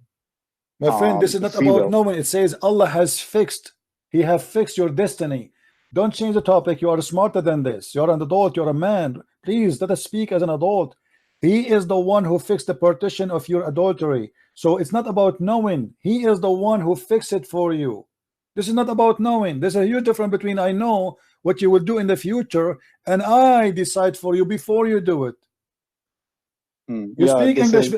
My friend, this is not about knowing. It says Allah has fixed. He have fixed your destiny. Don't change the topic. You are smarter than this. You're an adult. You're a man. Please let us speak as an adult. He is the one who fixed the partition of your adultery. So it's not about knowing. He is the one who fixed it for you. This is not about knowing. There's a huge difference between I know what you will do in the future and I decide for you before you do it. You speak English.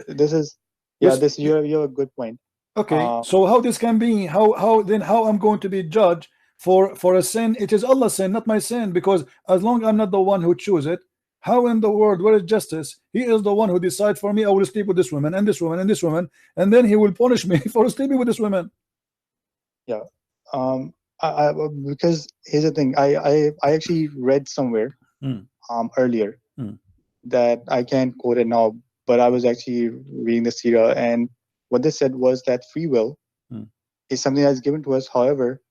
You have a good point. Okay, so how this can be? How I'm going to be judged for a sin? It is Allah's sin, not my sin, because as long as I'm not the one who choose it, how in the world, where is justice? He is the one who decides for me. I will sleep with this woman and this woman and this woman, and then he will punish me for sleeping with this woman. Yeah. Because here's the thing. I actually read somewhere earlier that I can't quote it now, but I was actually reading the Sirah, and what they said was that free will is something that's given to us. However,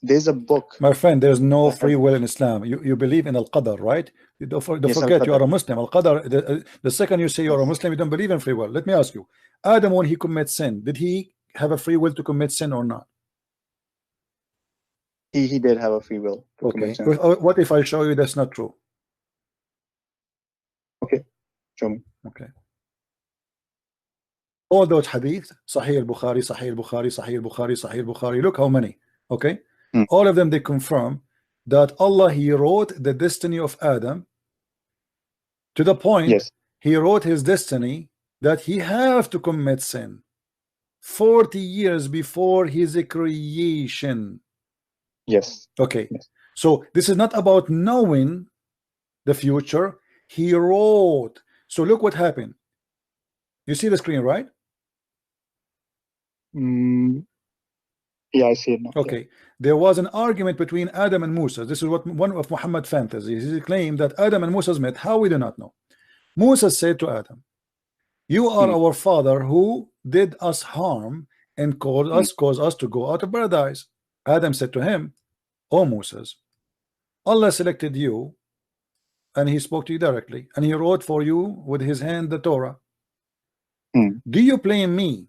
there's a book. My friend, there's no free will in Islam. You believe in Al-Qadar, right? Don't forget you are a Muslim. Al-Qadar, the second you say you're a Muslim, you don't believe in free will. Let me ask you, Adam, when he commits sin, did he have a free will to commit sin or not? He did have a free will to commit sin. What if I show you that's not true? Okay, show me. Okay. All those hadith, Sahih al-Bukhari, Sahih al-Bukhari, Sahih al-Bukhari, Sahih al-Bukhari, look how many. Okay, all of them, they confirm that Allah, he wrote the destiny of Adam to the point he wrote his destiny that he have to commit sin 40 years before his creation. Yes. Okay. So this is not about knowing the future. He wrote. So look what happened. You see the screen, right? Yeah, I see it now. Okay. There was an argument between Adam and Musa. This is what one of Muhammad fantasies. He claimed that Adam and Musa met. How? We do not know. Musa said to Adam, you are our father who did us harm and caused us to go out of paradise. Adam said to him, oh Moses, Allah selected you and he spoke to you directly and he wrote for you with his hand the Torah. Do you blame me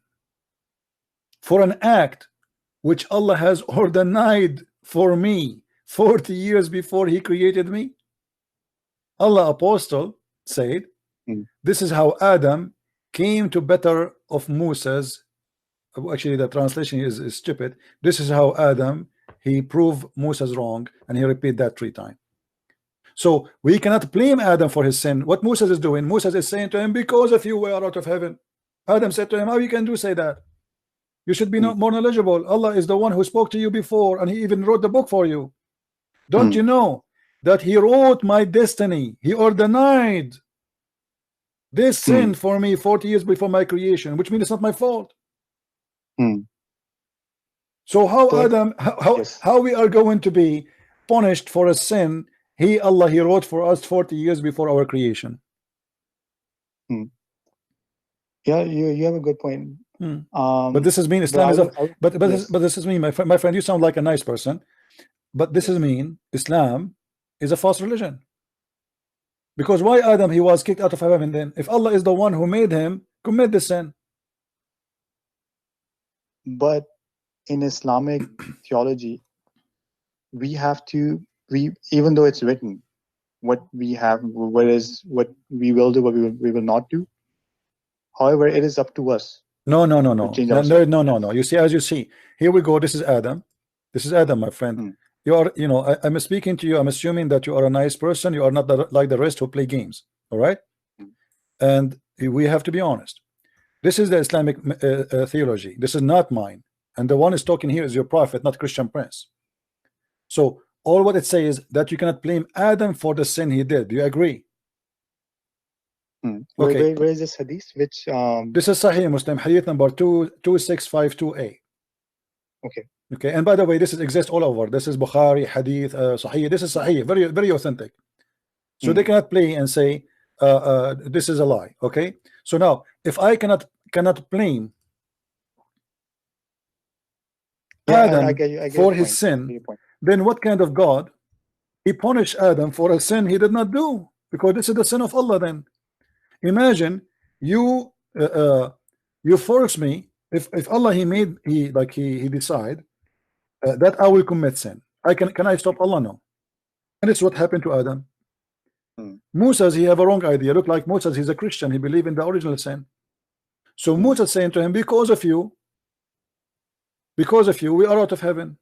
for an act which Allah has ordained for me 40 years before he created me? Allah Apostle said, this is how Adam came to better of Moses. Actually, the translation is stupid. This is how Adam, he proved Moses wrong, and he repeated that 3 times. So we cannot blame Adam for his sin. What Moses is doing, Moses is saying to him, because of you we are out of heaven. Adam said to him, how you can say that? You should be more knowledgeable. Allah is the one who spoke to you before, and he even wrote the book for you. Don't you know that he wrote my destiny? He ordained this sin for me 40 years before my creation, which means it's not my fault. So how Adam, how we are going to be punished for a sin Allah, he wrote for us 40 years before our creation? Yeah, you have a good point. But this is mean Islam is a, but this is mean, my friend, you sound like a nice person, but this is mean Islam is a false religion. Because why Adam, he was kicked out of heaven then? If Allah is the one who made him commit the sin. But in Islamic theology, we have to, even though it's written, what we have, what we will do, what we will not do. However, it is up to us. No. You see, as you see, here we go. This is Adam. This is Adam, my friend. You are, I'm speaking to you. I'm assuming that you are a nice person. You are not like the rest who play games. All right. And we have to be honest. This is the Islamic theology. This is not mine. And the one is talking here is your prophet, not ChristianPrince. So all what it says is that you cannot blame Adam for the sin he did. Do you agree? Okay. Where is this hadith? Which this is Sahih Muslim, hadith number 2652a. Okay. And by the way, this exists all over. This is Bukhari, hadith, Sahih. This is Sahih, very, very authentic. So they cannot play and say this is a lie. Okay. So now, if I cannot blame Adam I get for his sin, then what kind of God he punished Adam for a sin he did not do? Because this is the sin of Allah. Then imagine you force me, if Allah he decide that I will commit sin, can I stop Allah? No. And it's what happened to Adam. Musa, he have a wrong idea. Look like Musa, he's a Christian, he believe in the original sin. So Musa saying to him, because of you we are out of heaven.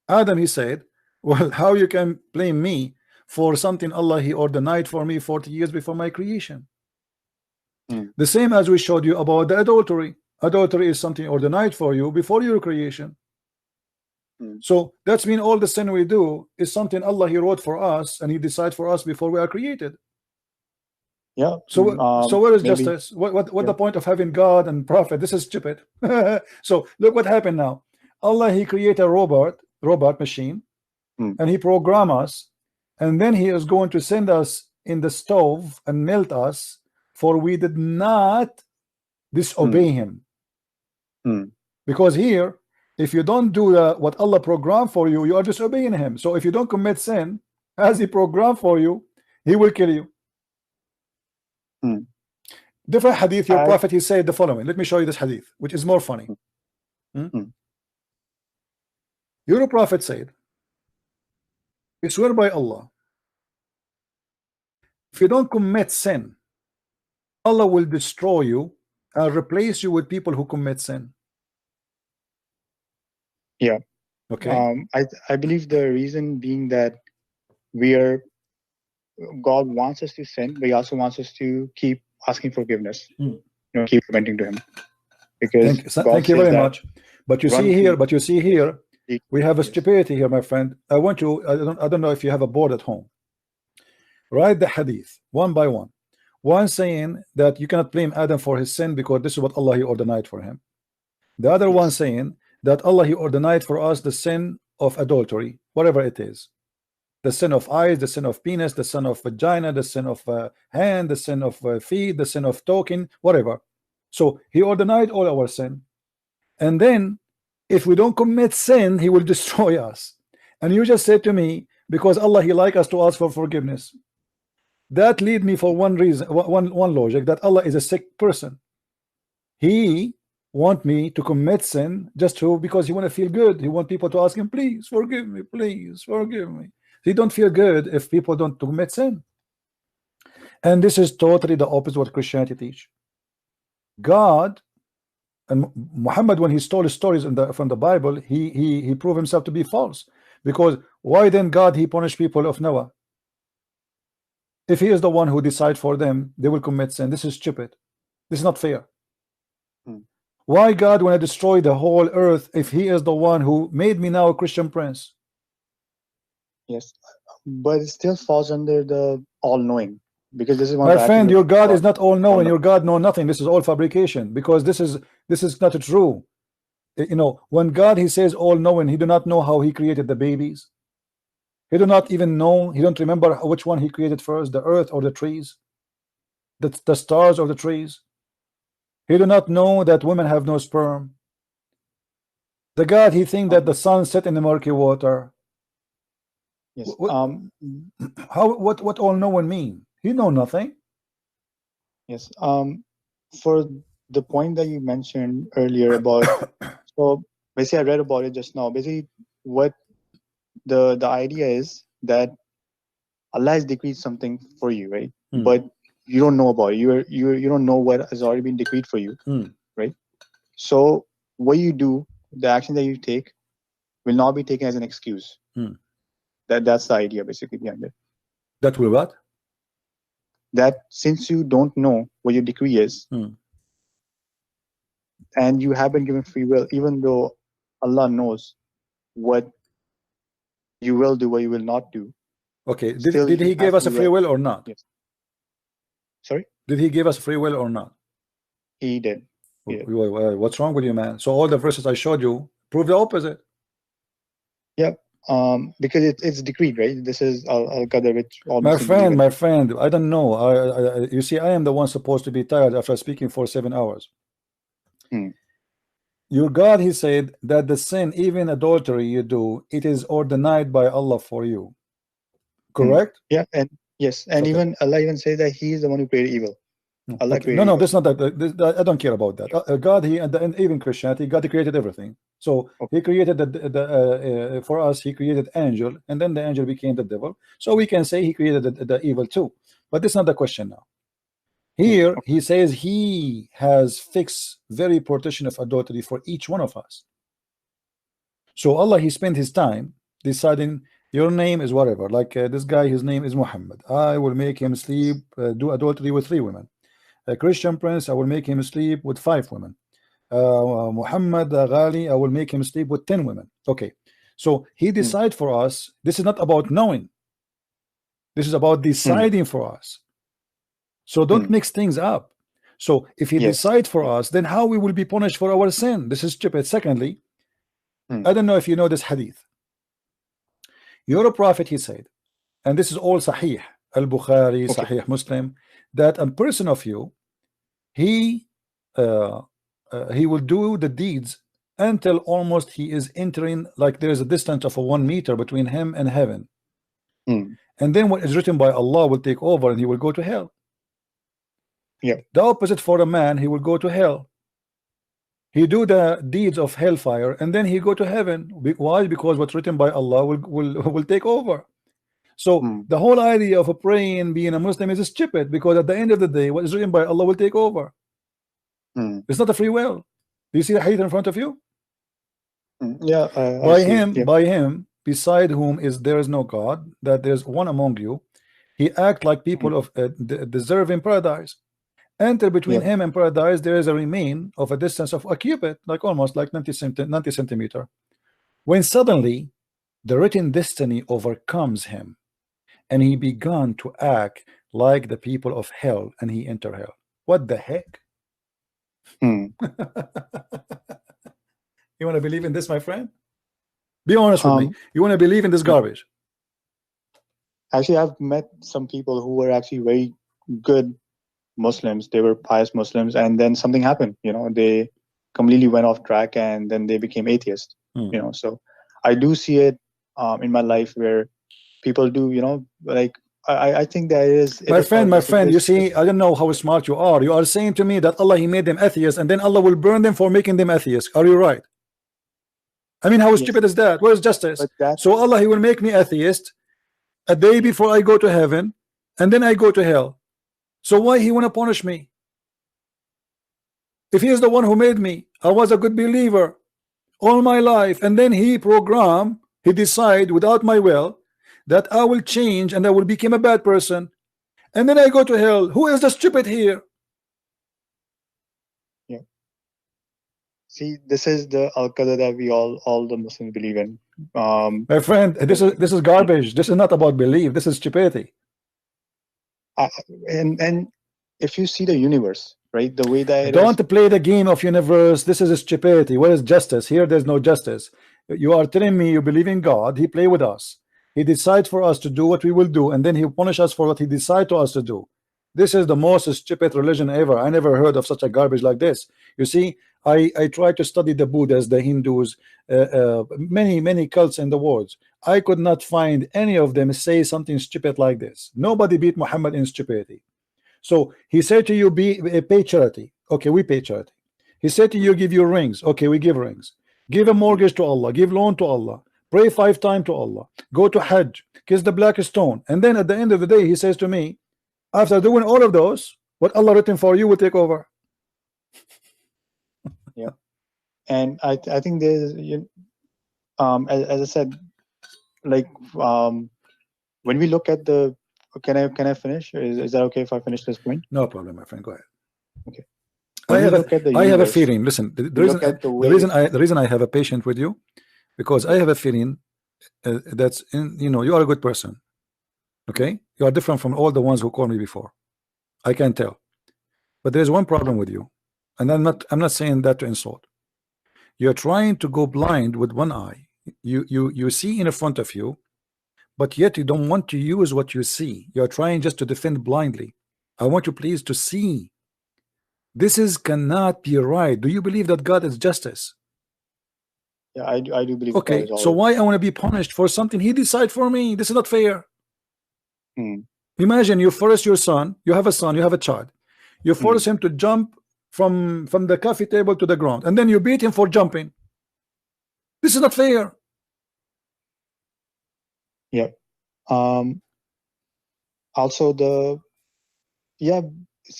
Adam, he said, well, how you can blame me for something Allah he ordained for me 40 years before my creation? The same as we showed you about the adultery. Adultery is something ordained for you before your creation. So that's mean all the sin we do is something Allah he wrote for us and he decided for us before we are created. Yeah. So where is justice? What the point of having God and prophet? This is stupid. So look what happened now. Allah he created a robot machine, and he program us, and then he is going to send us in the stove and melt us, for we did not disobey him. Because here, if you don't do what Allah programmed for you, you are disobeying him. So if you don't commit sin as he programmed for you, he will kill you. Different hadith, your prophet he said the following. Let me show you this hadith, which is more funny. Your prophet said, I swear by Allah, if you don't commit sin, Allah will destroy you and replace you with people who commit sin. Yeah. Okay. I believe the reason being that God wants us to sin, but he also wants us to keep asking forgiveness. Keep repenting to him. Because thank you very much. But you see here, we have a stupidity here, my friend. I don't know if you have a board at home. Write the hadith one by one. One saying that you cannot blame Adam for his sin because this is what Allah he ordained for him. The other one saying that Allah he ordained for us the sin of adultery, whatever it is. The sin of eyes, the sin of penis, the sin of vagina, the sin of hand, the sin of feet, the sin of talking, whatever. So he ordained all our sin. And then if we don't commit sin, he will destroy us. And you just said to me, because Allah he like us to ask for forgiveness. That lead me for one reason, one logic, that Allah is a sick person. He want me to commit sin just because he want to feel good. He want people to ask him, please forgive me, please forgive me. He don't feel good if people don't commit sin. And this is totally the opposite of what Christianity teach. God and Muhammad, when he stole stories from the Bible, he proved himself to be false. Because why then God he punished people of Noah? If he is the one who decide for them, they will commit sin. This is stupid. This is not fair. Why God want to destroy the whole earth if he is the one who made me now a Christian prince? Yes, but it still falls under the all-knowing, because this is one. My friend, your God is not all-knowing. Your God know nothing. This is all fabrication, because this is not true. You know, when God he says all-knowing, he do not know how he created the babies. He do not even know. He don't remember which one he created first, the earth or the trees, the stars or the trees. He do not know that women have no sperm. The God he think that the sun set in the murky water. Yes. What all knowing mean? He know nothing. Yes. For the point that you mentioned earlier about, so basically I read about it just now. Basically, what the idea is that Allah has decreed something for you, right? But you don't know about it. You don't know what has already been decreed for you, right? So what you do, the action that you take, will not be taken as an excuse. That's the idea basically behind it. That will what? That since you don't know what your decree is, and you have been given free will, even though Allah knows what you will do, what you will not do. Okay, did he give us a free will or not? Yes. Sorry? Did he give us free will or not? He did. What's wrong with you, man? So all the verses I showed you prove the opposite. Yep. Because it's decreed, right? This is al-qadar, which my friend, I don't know. You see, I am the one supposed to be tired after speaking for 7 hours. Your God, he said that the sin, even adultery you do, it is ordained by Allah for you. Correct? Yeah, and yes, and even Allah even says that He is the one who created evil. Allah created no, that's not that. I don't care about that. God, and even Christianity, God created everything. So He created for us, He created angel, and then the angel became the devil. So we can say He created the evil too. But this is not the question now. Here He says He has fixed very protection of adultery for each one of us. So Allah, He spent His time deciding your name is whatever. Like this guy, his name is Muhammad. I will make him sleep, do adultery with 3 women. ChristianPrince, I will make him sleep with 5 women. Muhammad Ghali, I will make him sleep with 10 women. Okay, so He decides for us. This is not about knowing. This is about deciding for us. So don't mix things up. So if He decides for us, then how we will be punished for our sin? This is stupid. Secondly, I don't know if you know this hadith. You're a prophet, he said, and this is all Sahih al-Bukhari, Sahih Muslim, that a person of you, he will do the deeds until almost he is entering, like there is a distance of 1 meter between him and heaven, and then what is written by Allah will take over and he will go to hell. The opposite for a man, he will go to hell. He do the deeds of hellfire and then he go to heaven. Why? Because what's written by Allah will take over. So the whole idea of a praying, being a Muslim is stupid, because at the end of the day, what is written by Allah will take over. It's not a free will. Do you see the hadith in front of you? Yeah. By him, beside whom there is no God, that there's one among you, he act like people of deserving paradise. Enter between him and paradise, there is a remain of a distance of a cubit, like almost like 90 centimeter. When suddenly the written destiny overcomes him, and he began to act like the people of hell, and he enter hell. What the heck? You want to believe in this, my friend? Be honest with me. You want to believe in this garbage? Actually, I've met some people who were actually very good Muslims. They were pious Muslims, and then something happened. They completely went off track, and then they became atheists. So I do see it in my life where people do. Like I think there is. My friend. You see, I don't know how smart you are. You are saying to me that Allah, He made them atheists, and then Allah will burn them for making them atheists. Are you right? I mean, how stupid is that? Where is justice? So Allah, He will make me atheist a day before I go to heaven, and then I go to hell. So why He want to punish me? If He is the one who made me, I was a good believer all my life, and then He decide without my will that I will change and I will become a bad person, and then I go to hell. Who is the stupid here? See, this is the al-qadar that we all the Muslims believe in. My friend, this is garbage. This is not about belief. This is stupidity. And if you see the universe, right, the way that don't play the game of universe. This is stupidity. Where is justice? Here there's no justice. You are telling me you believe in God. He play with us. He decides for us to do what we will do, and then He punish us for what He decide to us to do. This is the most stupid religion ever. I never heard of such a garbage like this. You see, I try to study the Buddhas, the Hindus, many cults in the world. I could not find any of them say something stupid like this. Nobody beat Muhammad in stupidity. So he said to you, pay charity. Okay, we pay charity. He said to you, give your rings. Okay, we give rings. Give a mortgage to Allah. Give loan to Allah. Pray 5 times to Allah. Go to Hajj. Kiss the black stone. And then at the end of the day, he says to me, after doing all of those, what Allah written for you will take over. Yeah, and I think there's as I said, like when we look at the can I finish? Is that okay if I finish this point? No problem, my friend. Go ahead. Okay. I have a feeling. Listen, the reason I have a patient with you, because I have a feeling that's you are a good person. Okay, you are different from all the ones who called me before. I can tell, but there's one problem with you, and I'm not saying that to insult. You're trying to go blind with one eye. You see in front of you, but yet you don't want to use what you see. You're trying just to defend blindly. I want you please to see. This cannot be right. Do you believe that God is justice? Yeah, I do believe. Okay, so why I want to be punished for something He decide for me? This is not fair. Imagine you force your son. You have a son. You have a child. You force him to jump from the coffee table to the ground, and then you beat him for jumping. This is not fair. Yeah. Also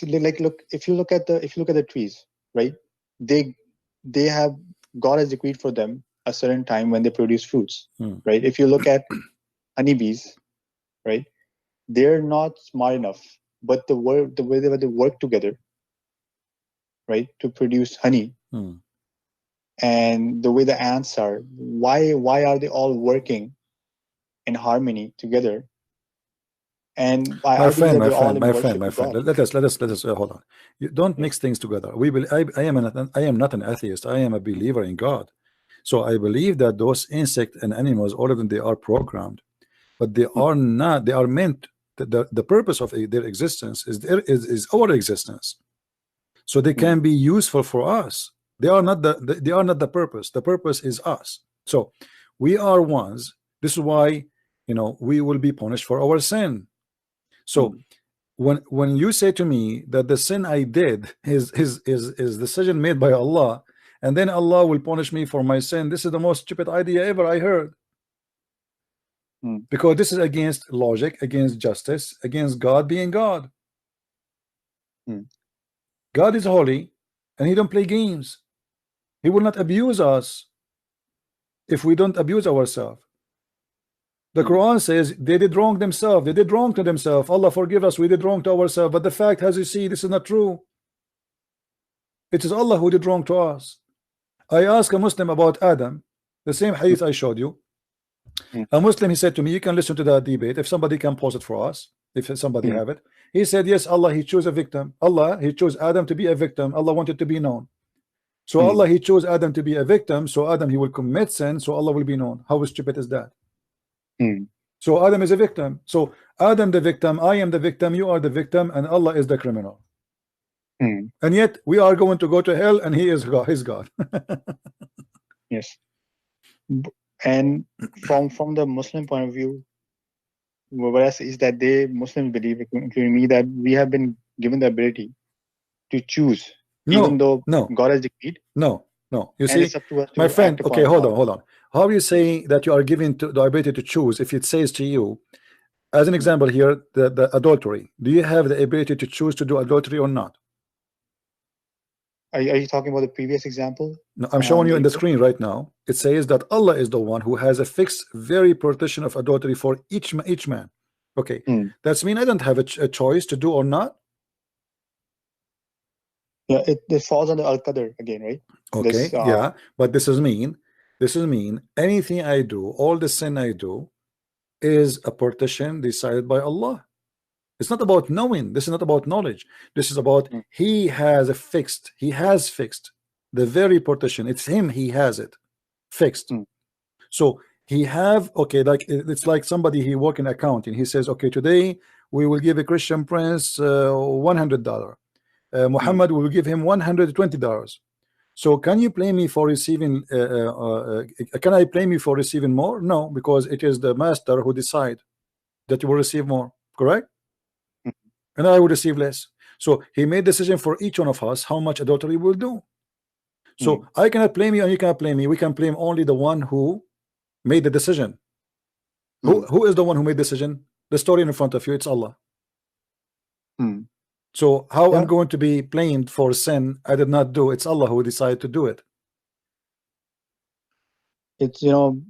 like look, if you look at the trees, right? They have, God has decreed for them a certain time when they produce fruits, right? If you look at honeybees, right? They're not smart enough, but the way they work together, right, to produce honey, and the way the ants are, why are they all working in harmony together? And my friend, let us hold on. You don't mix things together. I am not an atheist. I am a believer in God. So I believe that those insects and animals, all of them, they are programmed, but they are not. They are meant. The purpose of their existence is our existence. So they can be useful for us. They are not the purpose. The purpose is us. So we are ones. This is why we will be punished for our sin. So when you say to me that the sin I did is decision made by Allah, and then Allah will punish me for my sin, this is the most stupid idea ever I heard. Because this is against logic, against justice, against God being God. God is holy, and He don't play games. He will not abuse us if we don't abuse ourselves. The Quran says they did wrong themselves. They did wrong to themselves. Allah forgive us. We did wrong to ourselves. But the fact, as you see, this is not true. It is Allah who did wrong to us. I asked a Muslim about Adam, the same hadith I showed you. A Muslim, he said to me, you can listen to that debate if somebody can pause it for us, if somebody have it. He said, yes, Allah, He chose a victim. Allah, He chose Adam to be a victim. Allah wanted to be known. So Allah, He chose Adam to be a victim. So Adam, he will commit sin. So Allah will be known. How stupid is that? So Adam is a victim. So Adam the victim, I am the victim, you are the victim, and Allah is the criminal. And yet we are going to go to hell, and He is God. He's God. Yes. And from the Muslim point of view, what I say is that Muslims believe, including me, that we have been given the ability to choose, even though God has decreed. No. You see, my friend. Okay, hold on. How are you saying that you are given the ability to choose if it says to you, as an example here, the adultery? Do you have the ability to choose to do adultery or not? Are you talking about the previous example? No, I'm showing you in the screen right now. It says that Allah is the one who has a fixed very partition of adultery for each man. Okay, that's mean I don't have a choice to do or not. Yeah, it falls under Al-Qadr again, right? Okay, yeah, but this is mean anything I do, all the sin I do, is a partition decided by Allah. It's not about knowing. This is not about knowledge. This is about He has fixed the very partition. It's Him. He has it fixed. So He have, okay, like it's like somebody, he work in accounting. He says, okay, today we will give a ChristianPrince $100. Muhammad will give him $120. So can you blame me for receiving? Can I blame you for receiving more? No, because it is the master who decide that you will receive more. Correct? And I will receive less. So he made decision for each one of us how much adultery will do. So I cannot blame you and you cannot blame me. We can blame only the one who made the decision. Who is the one who made the decision? The story in front of you, it's Allah. So how I'm going to be blamed for sin I did not do? It's Allah who decided to do it. It's, in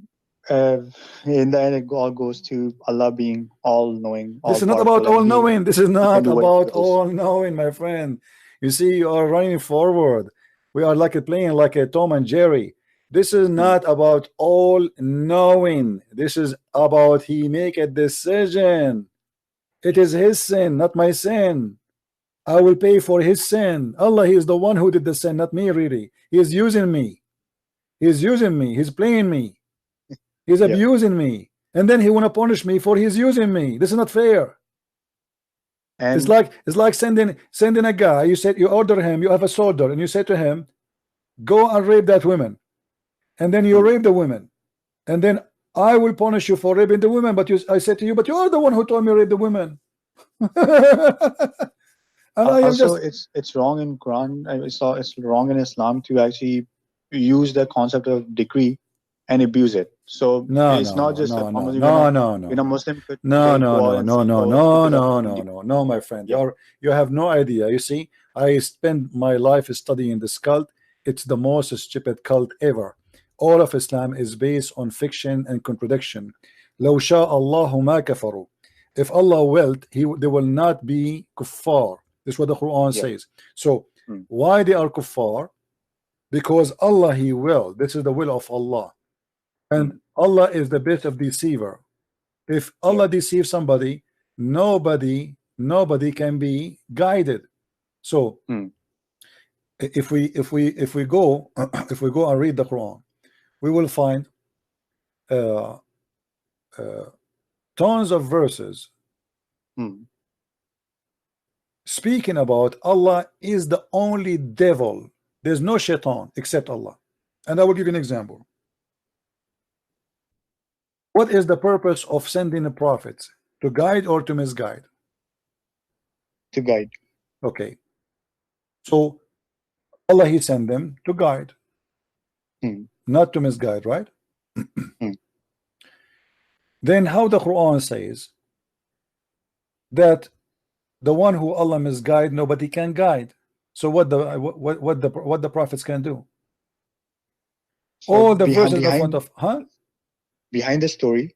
the end it all goes to Allah being all-knowing. This is not about all-knowing. This is not about all-knowing, my friend. You see, you are running forward. We are like playing like a Tom and Jerry. This is not about all-knowing. This is about he make a decision. It is his sin, not my sin. I will pay for his sin. Allah, he is the one who did the sin, not me, really. He is using me. He is using me. He's playing me. He's abusing me. And then he want to punish me for he's using me. This is not fair. And it's like sending a guy. You said you order him, you have a soldier, and you say to him, go and rape that woman. And then you rape the woman. And then I will punish you for raping the woman. But I said to you, but you are the one who told me to rape the woman. And also, it's wrong in Quran. It's wrong in Islam to actually use the concept of decree and abuse it. So it's not just a Muslim could no, my friend. You have no idea. You see, I spent my life studying this cult. It's the most stupid cult ever. All of Islam is based on fiction and contradiction. لو شاء الله ما كفروا. If Allah willed, they will not be kuffar. This is what the Quran says. So why they are kuffar? Because Allah he will. This is the will of Allah, and Allah is the best of deceiver. If Allah deceives somebody, nobody can be guided. So if we go and read the Quran, we will find tons of verses speaking about Allah is the only devil. There's no shaitan except Allah. And I will give you an example. What is the purpose of sending the prophets? To guide or to misguide? To guide. Okay. So Allah he sent them to guide, not to misguide, right? Then how the Quran says that the one who Allah misguide, nobody can guide. So what the prophets can do? So all the verses in front of behind the story.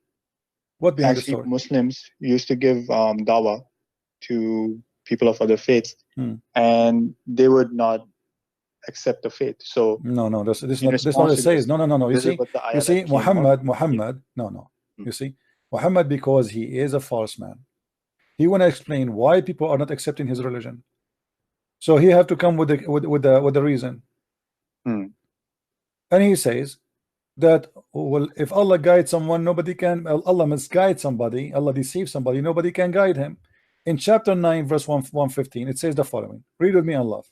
What behind the story? Muslims used to give dawah to people of other faiths, and they would not accept the faith. So no, this not what it says. No. You see, Muhammad. No. You see, Muhammad, because he is a false man, he want to explain why people are not accepting his religion. So he have to come with the reason. And he says that, well, if Allah guides someone, nobody can. Allah misguide somebody. Allah deceives somebody. Nobody can guide him. In chapter 9, verse 115, it says the following. Read with me and love.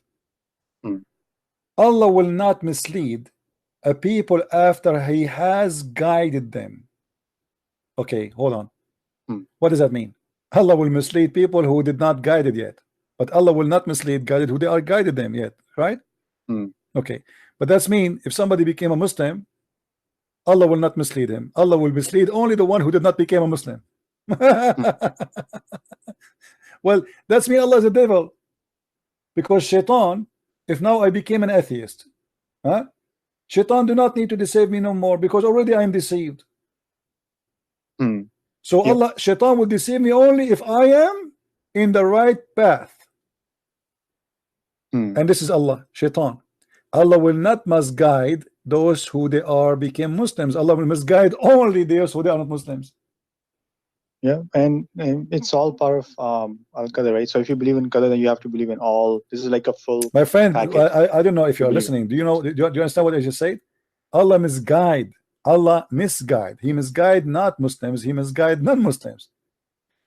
Allah will not mislead a people after he has guided them. Okay, hold on. What does that mean? Allah will mislead people who did not guide it yet, but Allah will not mislead guided who they are guided them yet, right? Okay, but that's mean if somebody became a Muslim, Allah will not mislead him. Allah will mislead only the one who did not become a Muslim. Well, that's mean Allah is a devil, because shaitan, if now I became an atheist, shaitan do not need to deceive me no more, because already I am deceived. So shaitan will deceive me only if I am in the right path. And this is Allah, shaitan. Allah will not misguide those who they are became Muslims. Allah will misguide only those who they are not Muslims. Yeah, and it's all part of Al-Qadr, right? So if you believe in Qadr, then you have to believe in all. This is like a full My friend, package. I don't know if you are listening. Do you know? Do you understand what I just said? Allah misguide. Allah misguide. He misguide not Muslims. He misguide non-Muslims.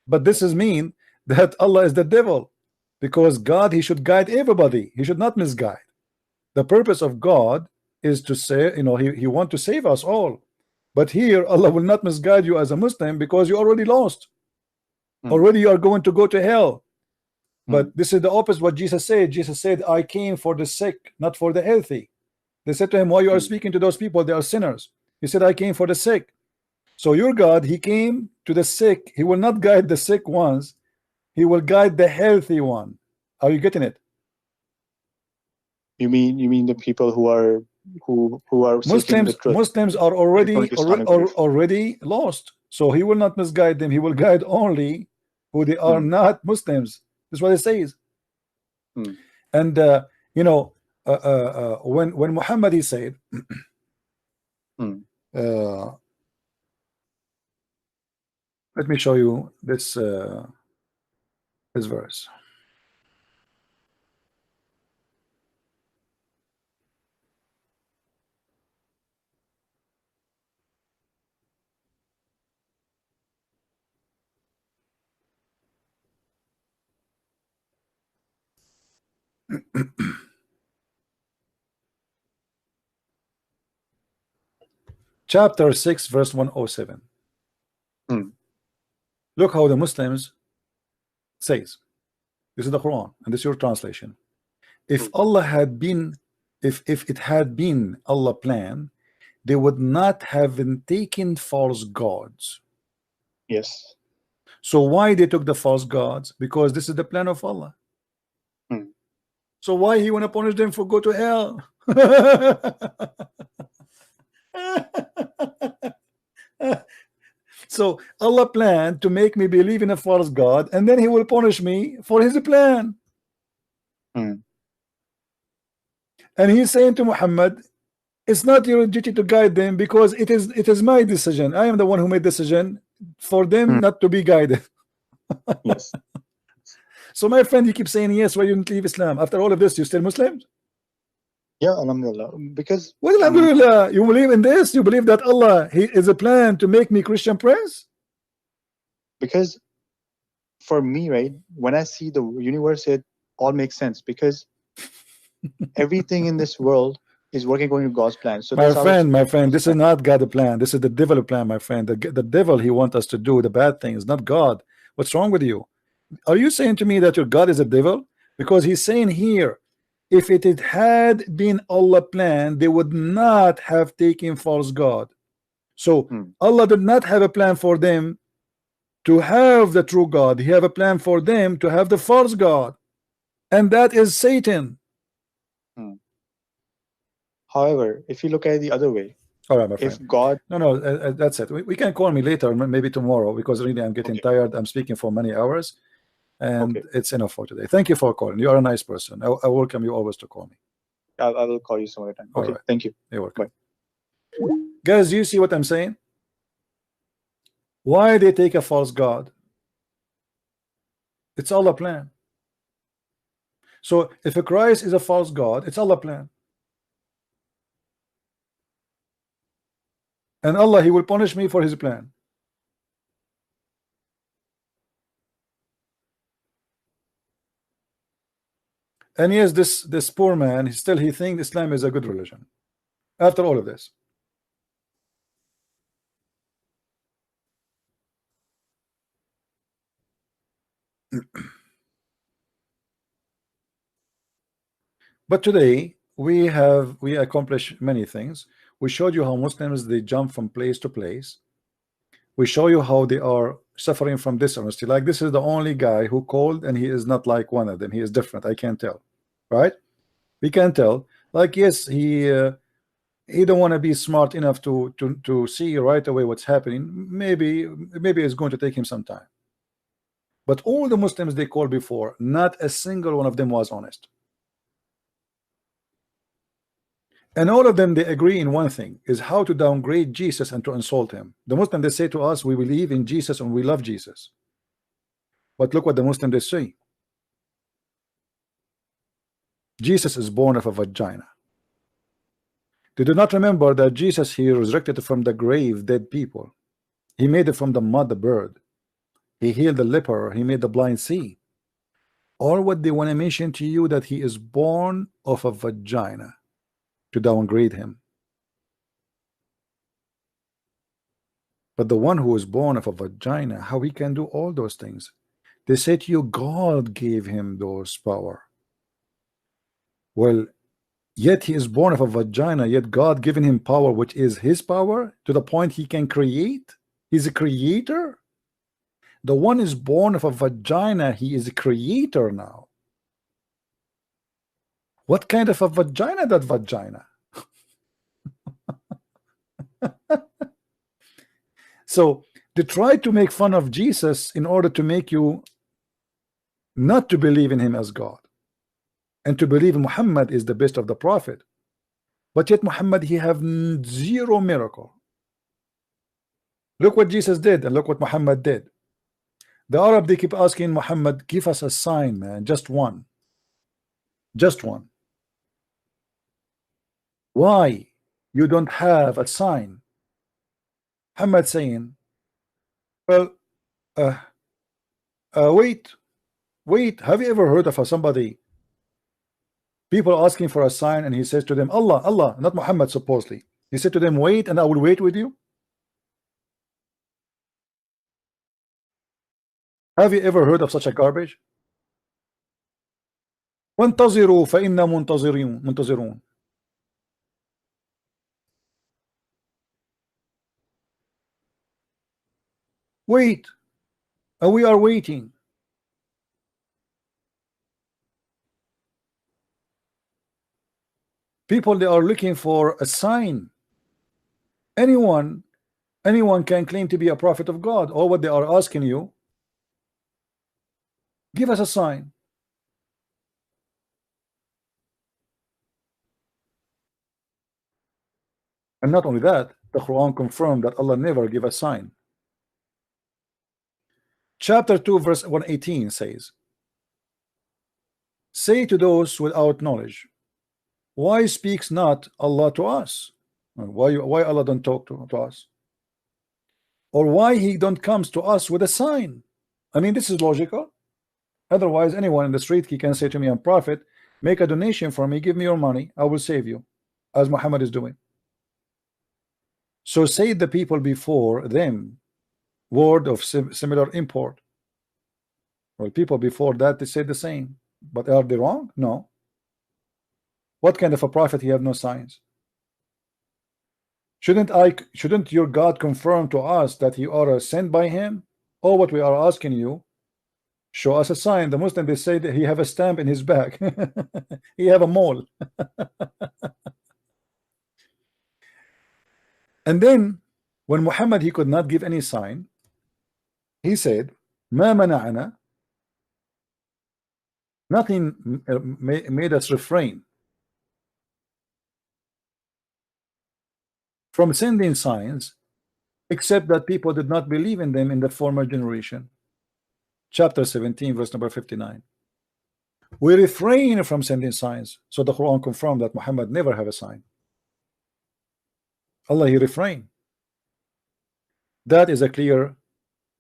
But this is mean that Allah is the devil, because God, he should guide everybody. He should not misguide. The purpose of God is to say, you know, he wants to save us all. But here Allah will not misguide you as a Muslim because you already lost. Already you are going to go to hell. But this is the opposite what Jesus said. Jesus said, I came for the sick, not for the healthy. They said to him, why you are speaking to those people? They are sinners. He said, I came for the sick. So your God, he came to the sick. He will not guide the sick ones. He will guide the healthy one. Are you getting it? You mean the people who are Muslims are already lost. So he will not misguide them. He will guide only who they are not Muslims. That's what it says. And you know, when Muhammad he said, let me show you this verse. Chapter 6 verse 107. Look how the Muslims says, this is the Quran and this is your translation. If Allah had been, if it had been Allah plan, they would not have been taken false gods. Yes. So why they took the false gods? Because this is the plan of Allah. So why he want to punish them for go to hell? So Allah planned to make me believe in a false God, and then he will punish me for his plan. And he's saying to Muhammad, it's not your duty to guide them because it is my decision. I am the one who made decision for them not to be guided. Yes. So my friend, you keep saying yes, why you didn't leave Islam? After all of this, you still Muslim? Yeah, alhamdulillah. Because well, alhamdulillah, you believe in this? You believe that Allah he is a plan to make me Christian Prince? Because for me, right, when I see the universe, it all makes sense because everything in this world is working according to God's plan. So my friend, this is not God's plan. This is the devil plan, my friend. The devil, he wants us to do the bad things, not God. What's wrong with you? Are you saying to me that your God is a devil? Because he's saying here, if it had been Allah plan, they would not have taken false God. So Allah did not have a plan for them to have the true God. He have a plan for them to have the false God, and that is Satan. However, if you look at it the other way, all right, my friend. If God, no, that's it. We can call me later, maybe tomorrow, because really I'm getting tired. I'm speaking for many hours. And it's enough for today. Thank you for calling. You are a nice person. I welcome you always to call me. I will call you some other time. Okay, thank you. You're welcome. Bye. Guys, do you see what I'm saying? Why they take a false God? It's Allah plan. So if a Christ is a false God, it's Allah plan. And Allah, he will punish me for his plan. And yes, this poor man, he thinks Islam is a good religion after all of this. But today we accomplished many things. We showed you how Muslims, they jump from place to place. We show you how they are suffering from dishonesty. Like, this is the only guy who called, and he is not like one of them. He is different. I can't tell, right? We can tell. Like, yes, he don't want to be smart enough to see right away what's happening. Maybe it's going to take him some time. But all the Muslims they called before, not a single one of them was honest. And all of them, they agree in one thing, is how to downgrade Jesus and to insult him. The Muslim, they say to us, we believe in Jesus and we love Jesus. But look what the Muslim they say. Jesus is born of a vagina. They do not remember that Jesus, he resurrected from the grave dead people. He made it from the mud, the bird. He healed the leper. He made the blind see. All what they want to mention to you that he is born of a vagina. to downgrade him. But the one who is born of a vagina, how he can do all those things? They say to you, God gave him those power. Well, yet he is born of a vagina, yet God given him power, which is his power, to the point he can create. He's a creator. The one is born of a vagina, he is a creator now. What kind of a vagina, that vagina? So they try to make fun of Jesus in order to make you not to believe in him as God, and to believe Muhammad is the best of the prophet. But yet Muhammad, he have zero miracle. Look what Jesus did and look what Muhammad did. The Arab, they keep asking Muhammad, give us a sign, man, just one. Just one. Why you don't have a sign? Muhammad saying, well, wait, have you ever heard of somebody, people asking for a sign, and he says to them, Allah, not Muhammad supposedly. He said to them, wait, and I will wait with you. Have you ever heard of such a garbage? وانتظروا فإنا منتظرون. Wait, and we are waiting. People, they are looking for a sign. Anyone can claim to be a prophet of God. All what they are asking you, give us a sign. And not only that, the Quran confirmed that Allah never gave a sign. Chapter 2 verse 118 says, say to those without knowledge, why speaks not Allah to us? Why Allah don't talk to us? Or why he don't comes to us with a sign? I mean, this is logical. Otherwise, anyone in the street, he can say to me, I'm prophet, make a donation for me, give me your money, I will save you, as Muhammad is doing. So say the people before them word of similar import. Well, people before that, they say the same, but are they wrong? No. What kind of a prophet he have no signs? Shouldn't your God confirm to us that you are sent by him? Or what we are asking you, show us a sign. The Muslim, they say that he have a stamp in his back. He have a mole. And then when Muhammad, he could not give any sign, he said, Ma mana'ana, nothing made us refrain from sending signs, except that people did not believe in them in the former generation. Chapter 17 verse number 59. We refrain from sending signs. So the Quran confirmed that Muhammad never have a sign. Allah, he refrained. That is a clear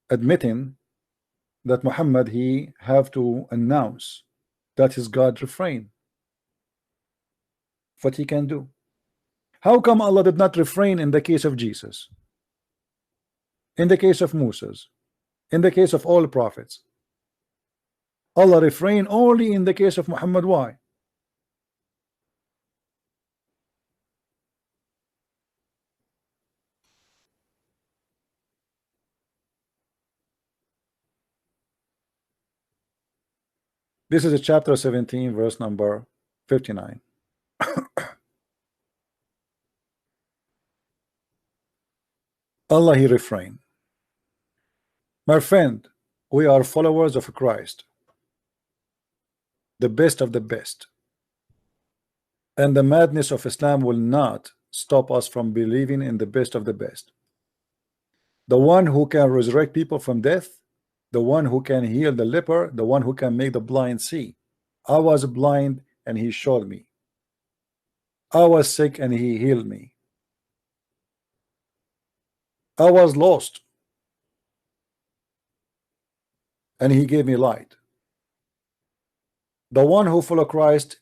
admitting that Muhammad, he have to announce that his God refrain what he can do. How come Allah did not refrain in the case of Jesus, in the case of Moses, in the case of all prophets? Allah refrained only in the case of Muhammad. Why? This is a chapter 17 verse number 59. Allah, he refrained. My friend, we are followers of Christ, the best of the best, and the madness of Islam will not stop us from believing in the best of the best, the one who can resurrect people from death, the one who can heal the leper, the one who can make the blind see. I was blind and he showed me. I was sick and he healed me. I was lost and he gave me light. The one who follows Christ,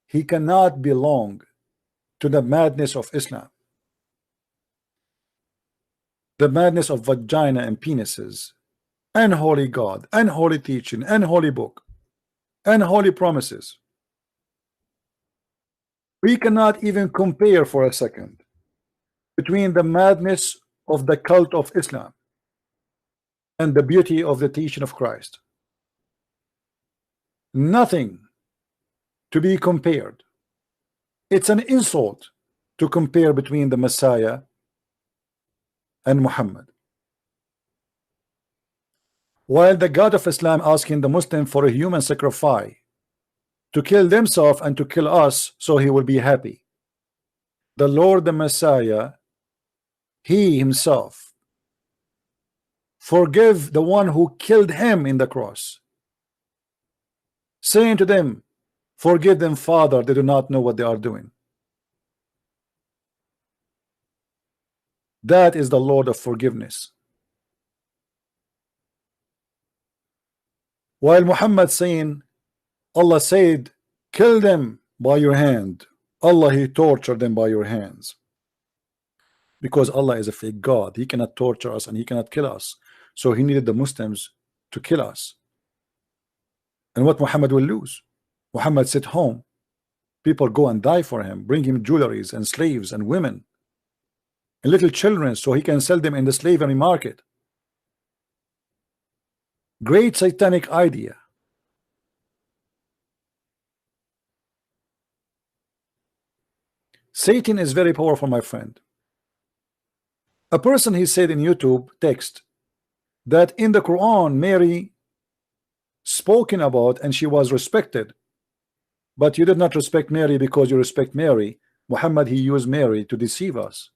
he cannot belong to the madness of Islam, the madness of vagina and penises, and holy God, and holy teaching, and holy book, and holy promises. We cannot even compare for a second between the madness of the cult of Islam and the beauty of the teaching of Christ. Nothing to be compared. It's an insult to compare between the Messiah and Muhammad. While the God of Islam asking the Muslim for a human sacrifice to kill themselves and to kill us so he will be happy, the Lord the Messiah, he himself forgive the one who killed him in the cross, saying to them, forgive them, Father, they do not know what they are doing. That is the Lord of forgiveness. While Muhammad saying, Allah said, kill them by your hand, Allah, he tortured them by your hands. Because Allah is a fake God, he cannot torture us and he cannot kill us. So he needed the Muslims to kill us. And what Muhammad will lose? Muhammad sit home, people go and die for him, bring him jewelries and slaves and women and little children so he can sell them in the slavery market. Great satanic idea. Satan is very powerful, my friend. A person, he said in YouTube text that in the Quran Mary spoken about and she was respected, but you did not respect Mary because you respect Mary. Muhammad, he used Mary to deceive us,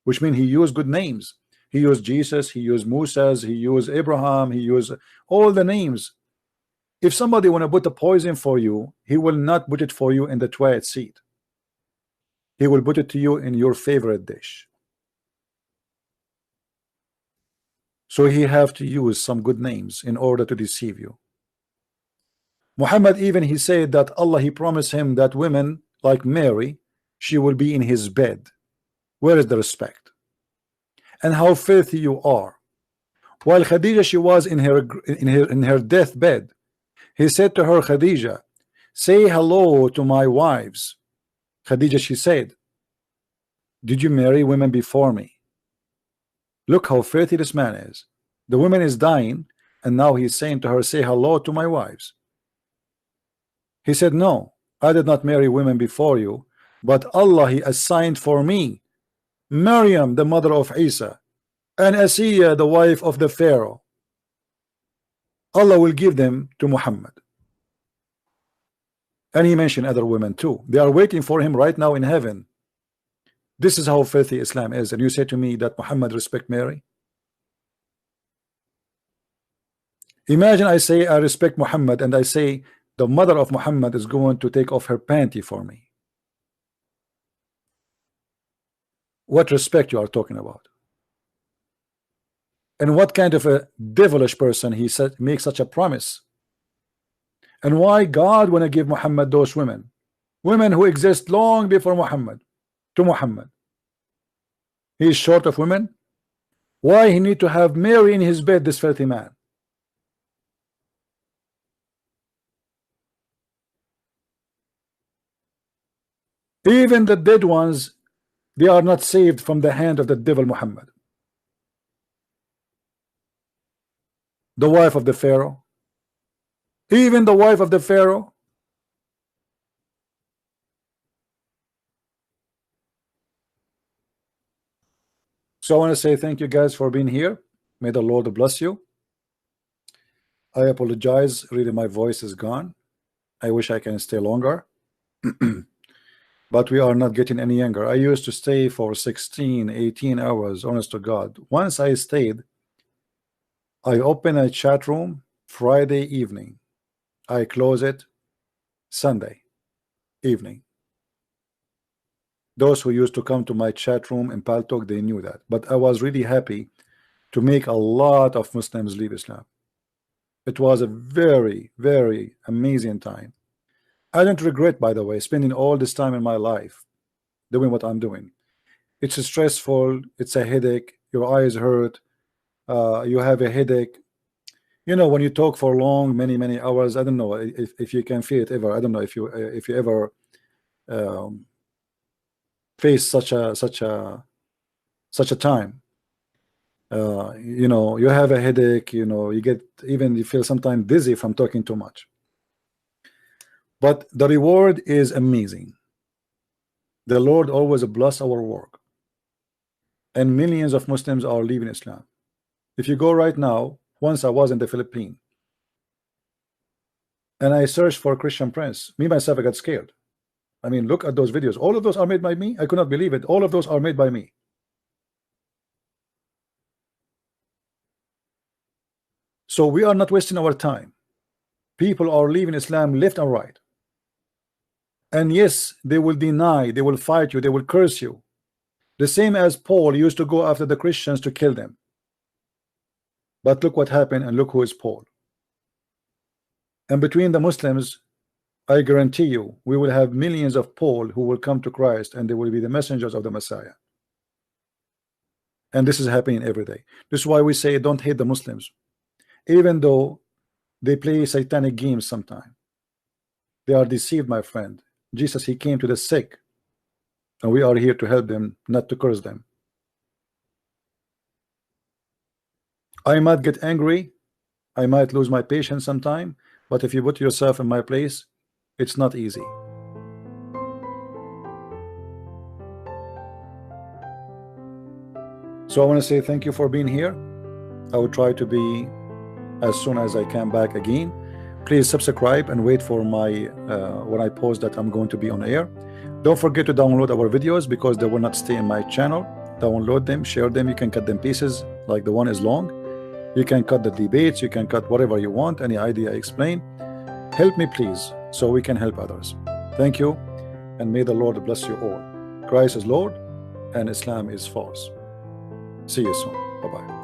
which means he used good names. He used Jesus, he used Moses, he used Abraham, he used all the names. If somebody want to put a poison for you, he will not put it for you in the toilet seat. He will put it to you in your favorite dish. So he have to use some good names in order to deceive you. Muhammad, even he said that Allah, he promised him that women like Mary, she will be in his bed. Where is the respect? And how filthy you are. While Khadija, she was in her deathbed, he said to her, Khadija, say hello to my wives. Khadija, she said, did you marry women before me? Look how filthy this man is. The woman is dying, and now he's saying to her, say hello to my wives. He said, no, I did not marry women before you, but Allah, he assigned for me Maryam, the mother of Isa, and Asiya, the wife of the Pharaoh. Allah will give them to Muhammad. And he mentioned other women too. They are waiting for him right now in heaven. This is how filthy Islam is. And you say to me that Muhammad respect Mary? Imagine I say I respect Muhammad, and I say the mother of Muhammad is going to take off her panty for me. What respect you are talking about? And what kind of a devilish person he said makes such a promise? And why God want to give Muhammad those women who exist long before Muhammad to Muhammad? He is short of women. Why he need to have Mary in his bed, this filthy man? Even the dead ones, they are not saved from the hand of the devil Muhammad. The wife of the Pharaoh, even the wife of the Pharaoh. So I want to say thank you guys for being here. May the Lord bless you. I apologize, really my voice is gone. I wish I can stay longer. But we are not getting any younger. I used to stay for 16, 18 hours, honest to God. Once I stayed, I open a chat room Friday evening. I close it Sunday evening. Those who used to come to my chat room in PalTalk, they knew that. But I was really happy to make a lot of Muslims leave Islam. It was a very, very amazing time. I don't regret, by the way, spending all this time in my life doing what I'm doing. It's stressful, it's a headache, your eyes hurt, you have a headache. You know, when you talk for long, many hours, I don't know if you can feel it ever. I don't know if you ever face such a time. You know, you have a headache, you know, you feel sometimes dizzy from talking too much. But the reward is amazing. The Lord always bless our work, and millions of Muslims are leaving Islam. If you go right now, once I was in the Philippines and I searched for ChristianPrince, me myself, I got scared. I mean, look at those videos. All of those are made by me. I could not believe it. All of those are made by me. So we are not wasting our time. People are leaving Islam left and right. And yes, they will deny, they will fight you, they will curse you. The same as Paul used to go after the Christians to kill them. But look what happened, and look who is Paul. And between the Muslims, I guarantee you, we will have millions of Paul who will come to Christ, and they will be the messengers of the Messiah. And this is happening every day. This is why we say don't hate the Muslims, even though they play satanic games sometimes. They are deceived, my friend. Jesus, he came to the sick, and we are here to help them, not to curse them. I might get angry, I might lose my patience sometime, but if you put yourself in my place, it's not easy. So I want to say thank you for being here. I will try to be as soon as I can back again. Please subscribe and wait for my when I post that I'm going to be on air. Don't forget to download our videos because they will not stay in my channel. Download them, share them. You can cut them pieces, like the one is long. You can cut the debates, you can cut whatever you want, any idea I explain. Help me please, so we can help others. Thank you, and may the Lord bless you all. Christ is Lord and Islam is false. See you soon. Bye-bye.